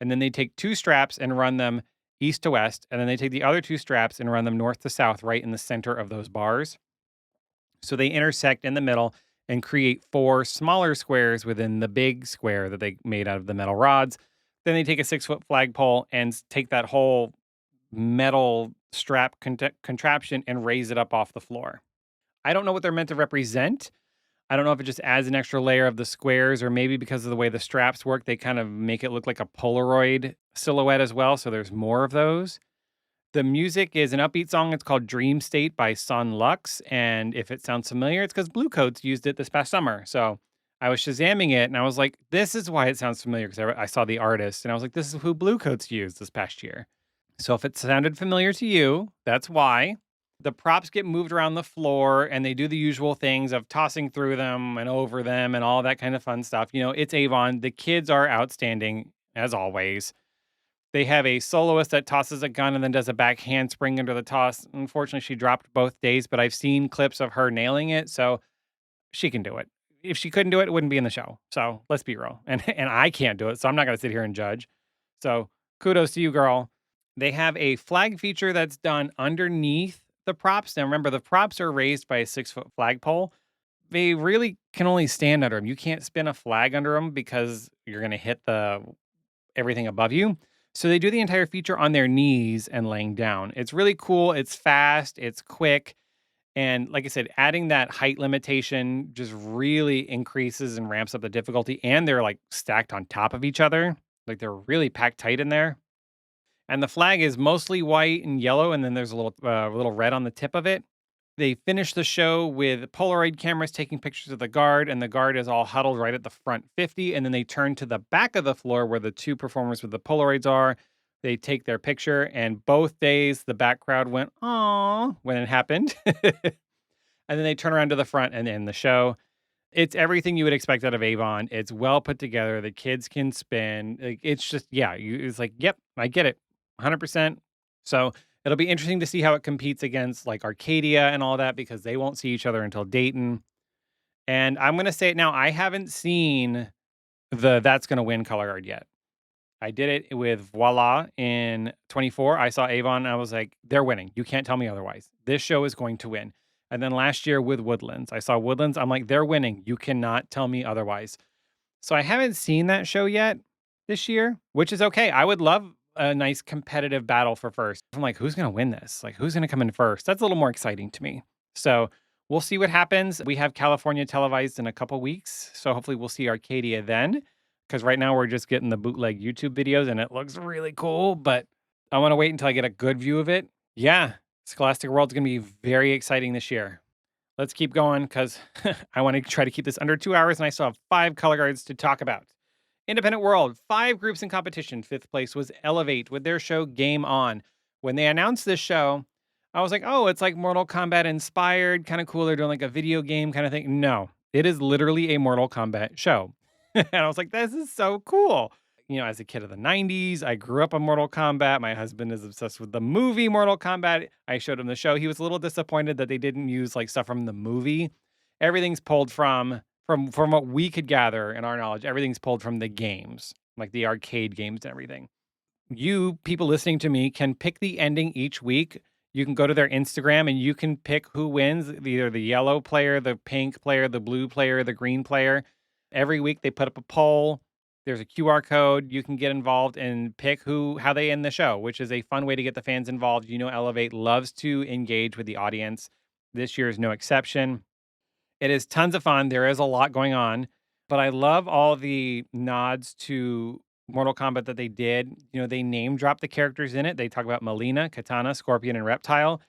S1: And then they take 2 straps and run them east to west. And then they take the other 2 straps and run them north to south, right in the center of those bars. So they intersect in the middle and create 4 smaller squares within the big square that they made out of the metal rods. Then they take a 6-foot flagpole and take that whole metal strap contraption and raise it up off the floor. I don't know what they're meant to represent. I don't know if it just adds an extra layer of the squares or maybe because of the way the straps work, they kind of make it look like a Polaroid silhouette as well. So there's more of those. The music is an upbeat song. It's called Dream State by Son Lux. And if it sounds familiar, it's because Blue Coats used it this past summer. So I was Shazamming it and I was like, this is why it sounds familiar because I saw the artist and I was like, this is who Blue Coats used this past year. So if it sounded familiar to you, that's why. The props get moved around the floor and they do the usual things of tossing through them and over them and all that kind of fun stuff. It's Avon. The kids are outstanding as always. They have a soloist that tosses a gun and then does a back handspring under the toss. Unfortunately, she dropped both days, but I've seen clips of her nailing it, so she can do it. If she couldn't do it, it wouldn't be in the show. So let's be real. And I can't do it, so I'm not going to sit here and judge. So kudos to you, girl. They have a flag feature that's done underneath the props. Now remember, the props are raised by a 6-foot flagpole. They really can only stand under them. You can't spin a flag under them because you're going to hit everything above you. So they do the entire feature on their knees and laying down. It's really cool. It's fast. It's quick. And like I said, adding that height limitation just really increases and ramps up the difficulty. And they're like stacked on top of each other. Like they're really packed tight in there. And the flag is mostly white and yellow, and then there's a little red on the tip of it. They finish the show with Polaroid cameras taking pictures of the guard, and the guard is all huddled right at the front 50. And then they turn to the back of the floor where the two performers with the Polaroids are. They take their picture, and both days the back crowd went, "Aw," when it happened. And then they turn around to the front and end the show. It's everything you would expect out of Avon. It's well put together. The kids can spin. Like, it's just, yeah, it's like, yep, I get it. 100%. So it'll be interesting to see how it competes against like Arcadia and all that because they won't see each other until Dayton. And I'm going to say it now. I haven't seen the That's Going to Win color guard yet. I did it with Voila in 24. I saw Avon. I was like, they're winning. You can't tell me otherwise. This show is going to win. And then last year with Woodlands, I saw Woodlands. I'm like, they're winning. You cannot tell me otherwise. So I haven't seen that show yet this year, which is okay. I would love a nice competitive battle for first. I'm like, who's going to win this? Like, who's going to come in first? That's a little more exciting to me. So we'll see what happens. We have California televised in a couple weeks. So hopefully we'll see Arcadia then. Because right now we're just getting the bootleg YouTube videos and it looks really cool. But I want to wait until I get a good view of it. Yeah, Scholastic World's going to be very exciting this year. Let's keep going because I want to try to keep this under 2 hours and I still have 5 color guards to talk about. Independent World, 5 groups in competition. 5th place was Elevate with their show Game On. When they announced this show, I was like, oh, it's like Mortal Kombat inspired, kind of cool. They're doing like a video game kind of thing. No, it is literally a Mortal Kombat show. And I was like, this is so cool. You know, as a kid of the 90s, I grew up on Mortal Kombat. My husband is obsessed with the movie Mortal Kombat. I showed him the show. He was a little disappointed that they didn't use like stuff from the movie. Everything's pulled from what we could gather in our knowledge. Everything's pulled from the games, like the arcade games and everything. You people listening to me can pick the ending each week. You can go to their Instagram and you can pick who wins, either the yellow player, the pink player, the blue player, the green player. Every week they put up a poll. There's a QR code. You can get involved and pick how they end the show, which is a fun way to get the fans involved. You know, Elevate loves to engage with the audience. This year is no exception. It is tons of fun. There is a lot going on, but I love all the nods to Mortal Kombat that they did. You know, they name drop the characters in it. They talk about Melina, Katana, Scorpion, and Reptile.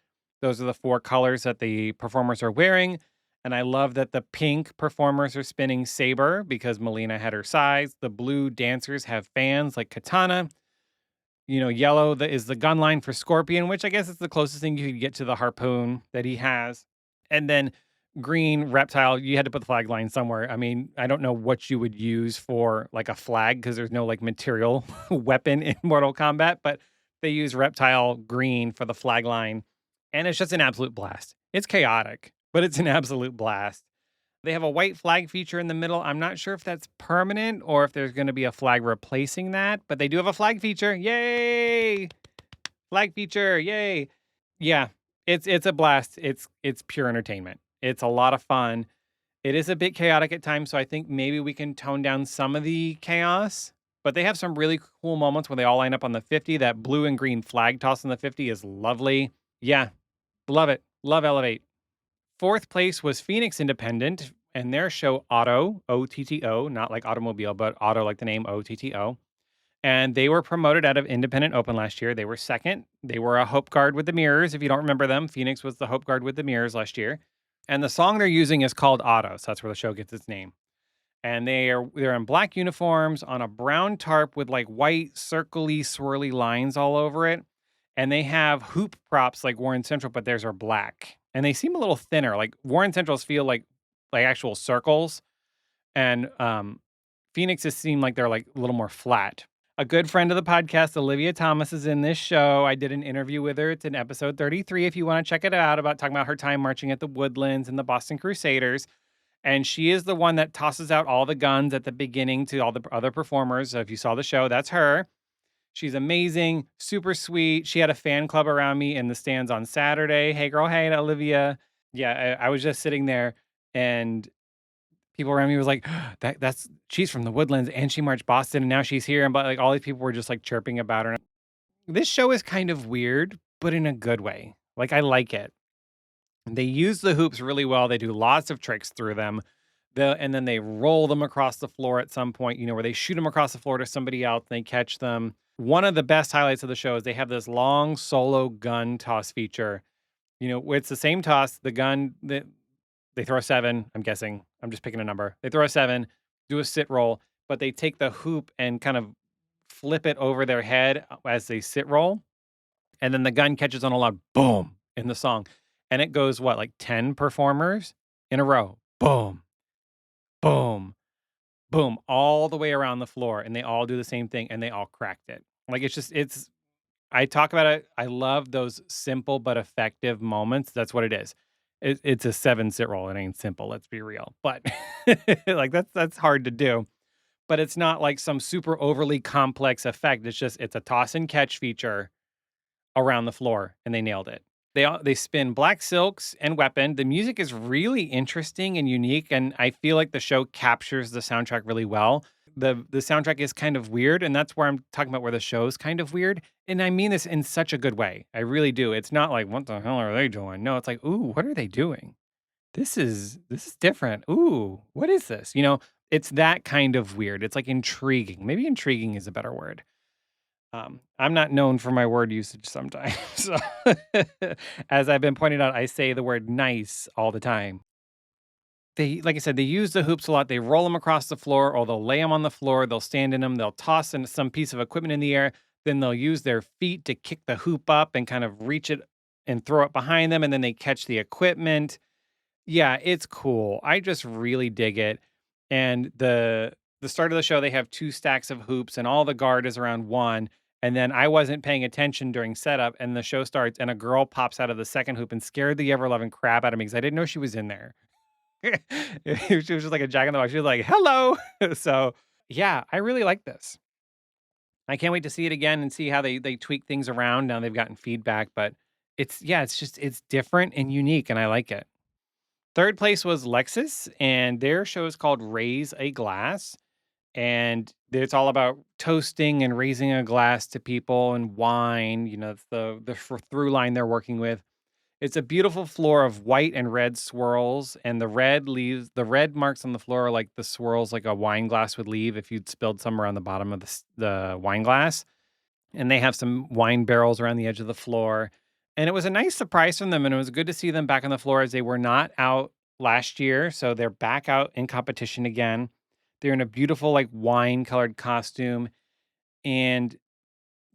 S1: Those are the 4 colors that the performers are wearing. And I love that the pink performers are spinning Saber because Melina had her size. The blue dancers have fans like Katana. You know, yellow is the gun line for Scorpion, which I guess is the closest thing you could get to the harpoon that he has. And then green Reptile, you had to put the flag line somewhere. I mean, I don't know what you would use for like a flag because there's no like material weapon in Mortal Kombat, but they use Reptile green for the flag line. And it's just an absolute blast. It's chaotic, but it's an absolute blast. They have a white flag feature in the middle. I'm not sure if that's permanent or if there's going to be a flag replacing that, but they do have a flag feature. Yay! Flag feature. Yay. Yeah, it's a blast. It's pure entertainment. It's a lot of fun. It is a bit chaotic at times, so I think maybe we can tone down some of the chaos. But they have some really cool moments when they all line up on the 50. That blue and green flag toss on the 50 is lovely. Yeah, love it. Love Elevate. 4th place was Phoenix Independent and their show Otto, OTTO, not like automobile, but Otto like the name OTTO. And they were promoted out of Independent Open last year. They were 2nd. They were a Hope Guard with the Mirrors. If you don't remember them, Phoenix was the Hope Guard with the Mirrors last year. And the song they're using is called Otto. So that's where the show gets its name. And they're in black uniforms on a brown tarp with like white circly swirly lines all over it. And they have hoop props like Warren Central, but theirs are black. And they seem a little thinner. Like Warren Central's feel like actual circles. And Phoenix's seem like they're like a little more flat. A good friend of the podcast, Olivia Thomas, is in this show. I did an interview with her. It's in episode 33 if you want to check it out, about talking about her time marching at the Woodlands and the Boston Crusaders. And she is the one that tosses out all the guns at the beginning to all the other performers. So if you saw the show, that's her. She's amazing, super sweet. She had a fan club around me in the stands on Saturday. Hey, girl. Hey, Olivia. Yeah, I was just sitting there and people around me was like, that's she's from the Woodlands and she marched Boston and now she's here. And but like all these people were just like chirping about her. This show is kind of weird, but in a good way. Like I like it. They use the hoops really well. They do lots of tricks through them. And then they roll them across the floor at some point, where they shoot them across the floor to somebody else and they catch them. One of the best highlights of the show is they have this long solo gun toss feature. It's the same toss, the gun that they throw a 7, I'm guessing. I'm just picking a number. They throw a 7, do a sit roll, but they take the hoop and kind of flip it over their head as they sit roll. And then the gun catches on a loud boom in the song. And it goes, what, like 10 performers in a row? Boom, boom, boom, all the way around the floor. And they all do the same thing and they all cracked it. Like, I talk about it. I love those simple but effective moments. That's what it is. It's a 7 sit roll. It ain't simple. Let's be real. But like that's hard to do. But it's not like some super overly complex effect. It's a toss and catch feature around the floor, and they nailed it. They spin Black Silks and Weapon. The music is really interesting and unique, and I feel like the show captures the soundtrack really well. The soundtrack is kind of weird, and that's where I'm talking about where the show's kind of weird. And I mean this in such a good way. I really do. It's not like, what the hell are they doing? No, it's like, ooh, what are they doing? This is different. Ooh, what is this? It's that kind of weird. It's like intriguing. Maybe intriguing is a better word. I'm not known for my word usage sometimes. So as I've been pointing out, I say the word nice all the time. Like I said, they use the hoops a lot. They roll them across the floor, or they'll lay them on the floor. They'll stand in them. They'll toss in some piece of equipment in the air. Then they'll use their feet to kick the hoop up and kind of reach it and throw it behind them. And then they catch the equipment. Yeah, it's cool. I just really dig it. And the start of the show, they have 2 stacks of hoops, and all the guard is around 1. And then I wasn't paying attention during setup, and the show starts, and a girl pops out of the second hoop and scared the ever loving crap out of me because I didn't know she was in there. She was just like a jack in the box. She was like, "Hello." So yeah, I really like this. I can't wait to see it again and see how they tweak things around now they've gotten feedback. But it's different and unique, and I like it. Third place was Lexus, and their show is called Raise a Glass. And it's all about toasting and raising a glass to people and wine. It's the through line they're working with. It's a beautiful floor of white and red swirls, and the red marks on the floor are like the swirls like a wine glass would leave if you'd spilled somewhere on the bottom of the wine glass. And they have some wine barrels around the edge of the floor. And it was a nice surprise from them, and it was good to see them back on the floor as they were not out last year. So they're back out in competition again. They're in a beautiful, like, wine-colored costume and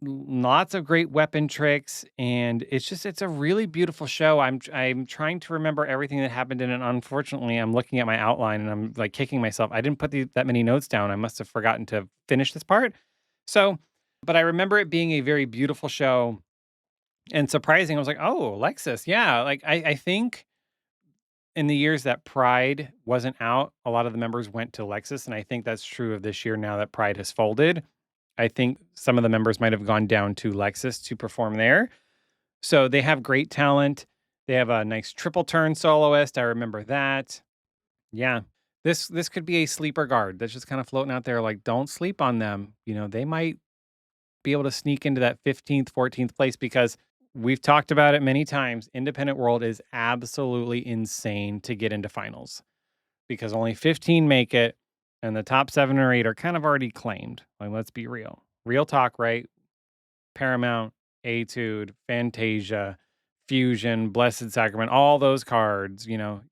S1: lots of great weapon tricks, and it's a really beautiful show. I'm trying to remember everything that happened in it. Unfortunately, I'm looking at my outline and I'm, like, kicking myself. I didn't put that many notes down. I must have forgotten to finish this part. So, but I remember it being a very beautiful show and surprising. I was like, "Oh, Lexus." Yeah, like, I think in the years that Pride wasn't out, a lot of the members went to Lexus, and I think that's true of this year now that Pride has folded. I think some of the members might have gone down to Lexus to perform there. So they have great talent. They have a nice triple turn soloist. I remember that. Yeah. This could be a sleeper guard that's just kind of floating out there like don't sleep on them. They might be able to sneak into that 15th, 14th place because we've talked about it many times. Independent World is absolutely insane to get into finals because only 15 make it and the top 7 or 8 are kind of already claimed. Like, let's be real. Real talk, right? Paramount, Etude, Fantasia, Fusion, Blessed Sacrament, all those cards, they're going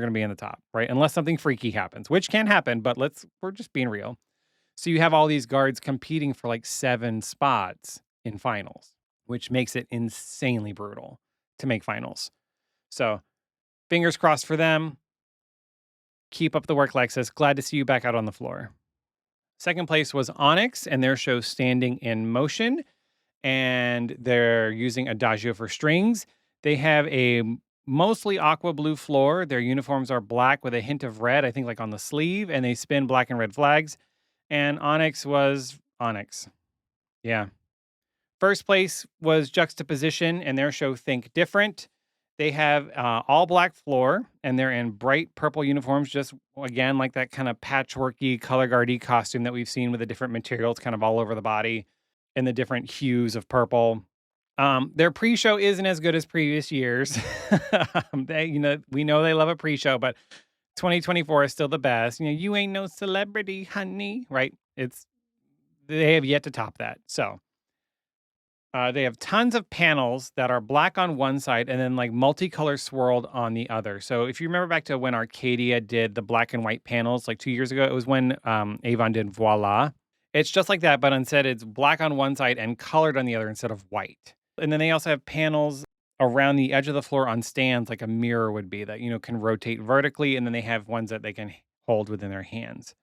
S1: to be in the top, right? Unless something freaky happens, which can happen, but we're just being real. So you have all these guards competing for like 7 spots in finals, which makes it insanely brutal to make finals. So fingers crossed for them. Keep up the work, Lexus. Glad to see you back out on the floor. Second place was Onyx and their show Standing in Motion. And they're using Adagio for strings. They have a mostly aqua blue floor. Their uniforms are black with a hint of red, I think like on the sleeve, and they spin black and red flags. And Onyx was Onyx. Yeah. First place was Juxtaposition and their show Think Different. They have all black floor and they're in bright purple uniforms, just again, like that kind of patchworky, color guardy costume that we've seen with the different materials kind of all over the body and the different hues of purple. Their pre-show isn't as good as previous years. We know they love a pre-show, but 2024 is still the best. You ain't no celebrity, honey, right? They have yet to top that. So, they have tons of panels that are black on one side and then like multicolor swirled on the other. So if you remember back to when Arcadia did the black and white panels like 2 years ago, it was when Avon did Voila. It's just like that, but instead it's black on one side and colored on the other instead of white. And then they also have panels around the edge of the floor on stands like a mirror would be that, can rotate vertically. And then they have ones that they can hold within their hands.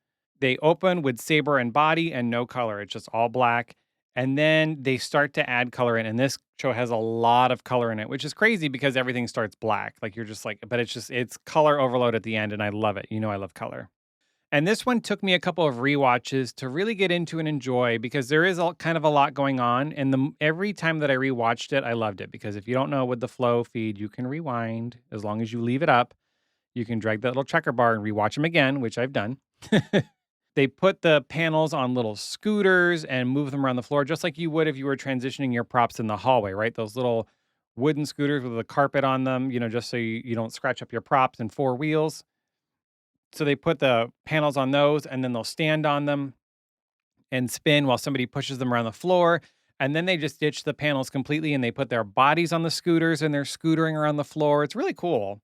S1: They open with saber and body and no color. It's just all black. And then they start to add color in. And this show has a lot of color in it, which is crazy because everything starts black. Like you're just like, but it's color overload at the end. And I love it. I love color. And this one took me a couple of rewatches to really get into and enjoy because there is all kind of a lot going on. And every time that I rewatched it, I loved it because if you don't know with the flow feed, you can rewind as long as you leave it up. You can drag that little checker bar and rewatch them again, which I've done. They put the panels on little scooters and move them around the floor, just like you would if you were transitioning your props in the hallway, right? Those little wooden scooters with a carpet on them, just so you don't scratch up your props and four wheels. So they put the panels on those and then they'll stand on them and spin while somebody pushes them around the floor. And then they just ditch the panels completely and they put their bodies on the scooters and they're scootering around the floor. It's really cool.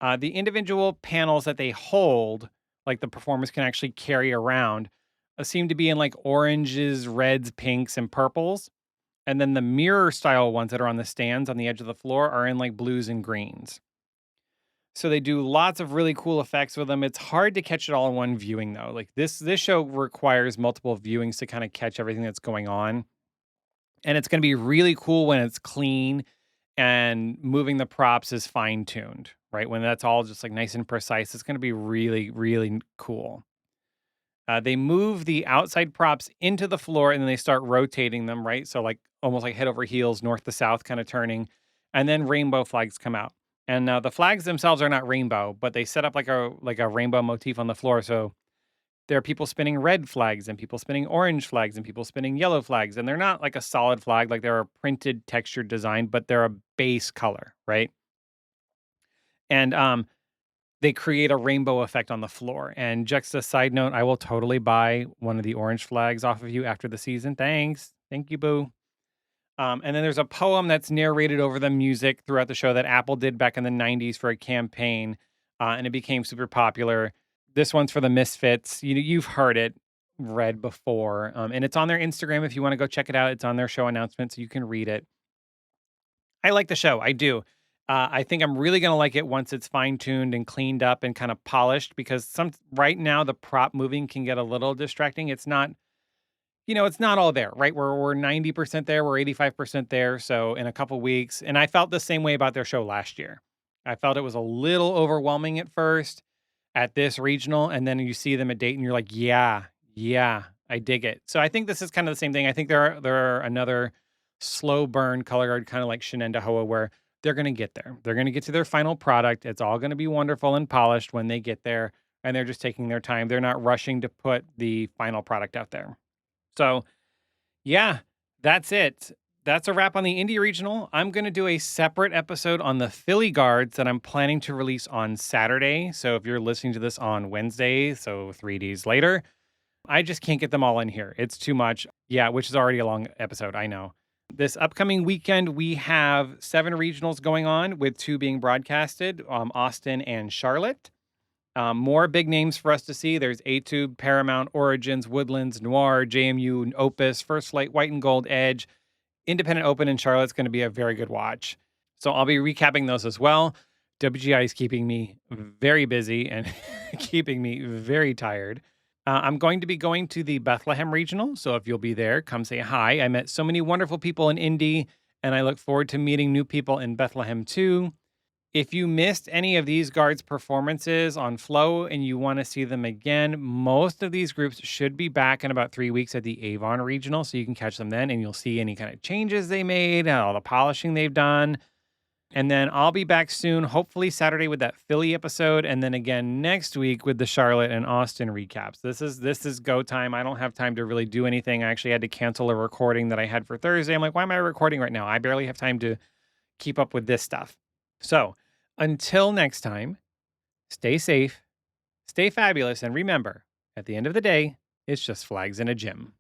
S1: The individual panels that they hold, like the performers can actually carry around, seem to be in like oranges, reds, pinks, and purples. And then the mirror style ones that are on the stands on the edge of the floor are in like blues and greens. So they do lots of really cool effects with them. It's hard to catch it all in one viewing though. Like this show requires multiple viewings to kind of catch everything that's going on. And it's going to be really cool when it's clean and moving the props is fine tuned, right? When that's all just like nice and precise, it's going to be really, really cool. They move the outside props into the floor and then they start rotating them, right? So like almost like head over heels, north to south, kind of turning, and then rainbow flags come out. And the flags themselves are not rainbow, but they set up like a rainbow motif on the floor. So there are people spinning red flags and people spinning orange flags and people spinning yellow flags. And they're not like a solid flag, like they're a printed textured design, but they're a base color, right? And they create a rainbow effect on the floor. And just a side note, I will totally buy one of the orange flags off of you after the season. Thanks. Thank you, boo. And then there's a poem that's narrated over the music throughout the show that Apple did back in the 90s for a campaign. And it became super popular. This one's for the Misfits. You've heard it read before. And it's on their Instagram if you want to go check it out. It's on their show announcement, so you can read it. I like the show. I do. I think I'm really going to like it once it's fine tuned and cleaned up and kind of polished because right now the prop moving can get a little distracting. It's not, it's not all there, right? We're 90% there, we're 85% there. So in a couple weeks, and I felt the same way about their show last year. I felt it was a little overwhelming at first at this regional, and then you see them at Dayton, you're like, yeah, I dig it. So I think this is kind of the same thing. I think there are another slow burn color guard, kind of like Shenendehowa, where they're going to get there. They're going to get to their final product. It's all going to be wonderful and polished when they get there, and they're just taking their time. They're not rushing to put the final product out there. So, yeah, that's it. That's a wrap on the Indy Regional. I'm going to do a separate episode on the Philly guards that I'm planning to release on Saturday. So if you're listening to this on Wednesday, so 3 days later, I just can't get them all in here. It's too much. Yeah, which is already a long episode, I know. This upcoming weekend, we have 7 regionals going on, with 2 being broadcasted, Austin and Charlotte. More big names for us to see. There's A-Tube, Paramount, Origins, Woodlands, Noir, JMU, Opus, First Flight, White and Gold, Edge. Independent Open in Charlotte's going to be a very good watch. So I'll be recapping those as well. WGI is keeping me very busy and keeping me very tired. I'm going to be going to the Bethlehem Regional, so if you'll be there, come say hi. I met so many wonderful people in Indy, and I look forward to meeting new people in Bethlehem too. If you missed any of these guards' performances on Flow and you want to see them again, most of these groups should be back in about 3 weeks at the Avon Regional, so you can catch them then, and you'll see any kind of changes they made and all the polishing they've done. And then I'll be back soon, hopefully Saturday with that Philly episode, and then again next week with the Charlotte and Austin recaps. This is go time. I don't have time to really do anything. I actually had to cancel a recording that I had for Thursday. I'm like, why am I recording right now? I barely have time to keep up with this stuff. So until next time, stay safe, stay fabulous, and remember, at the end of the day, it's just flags in a gym.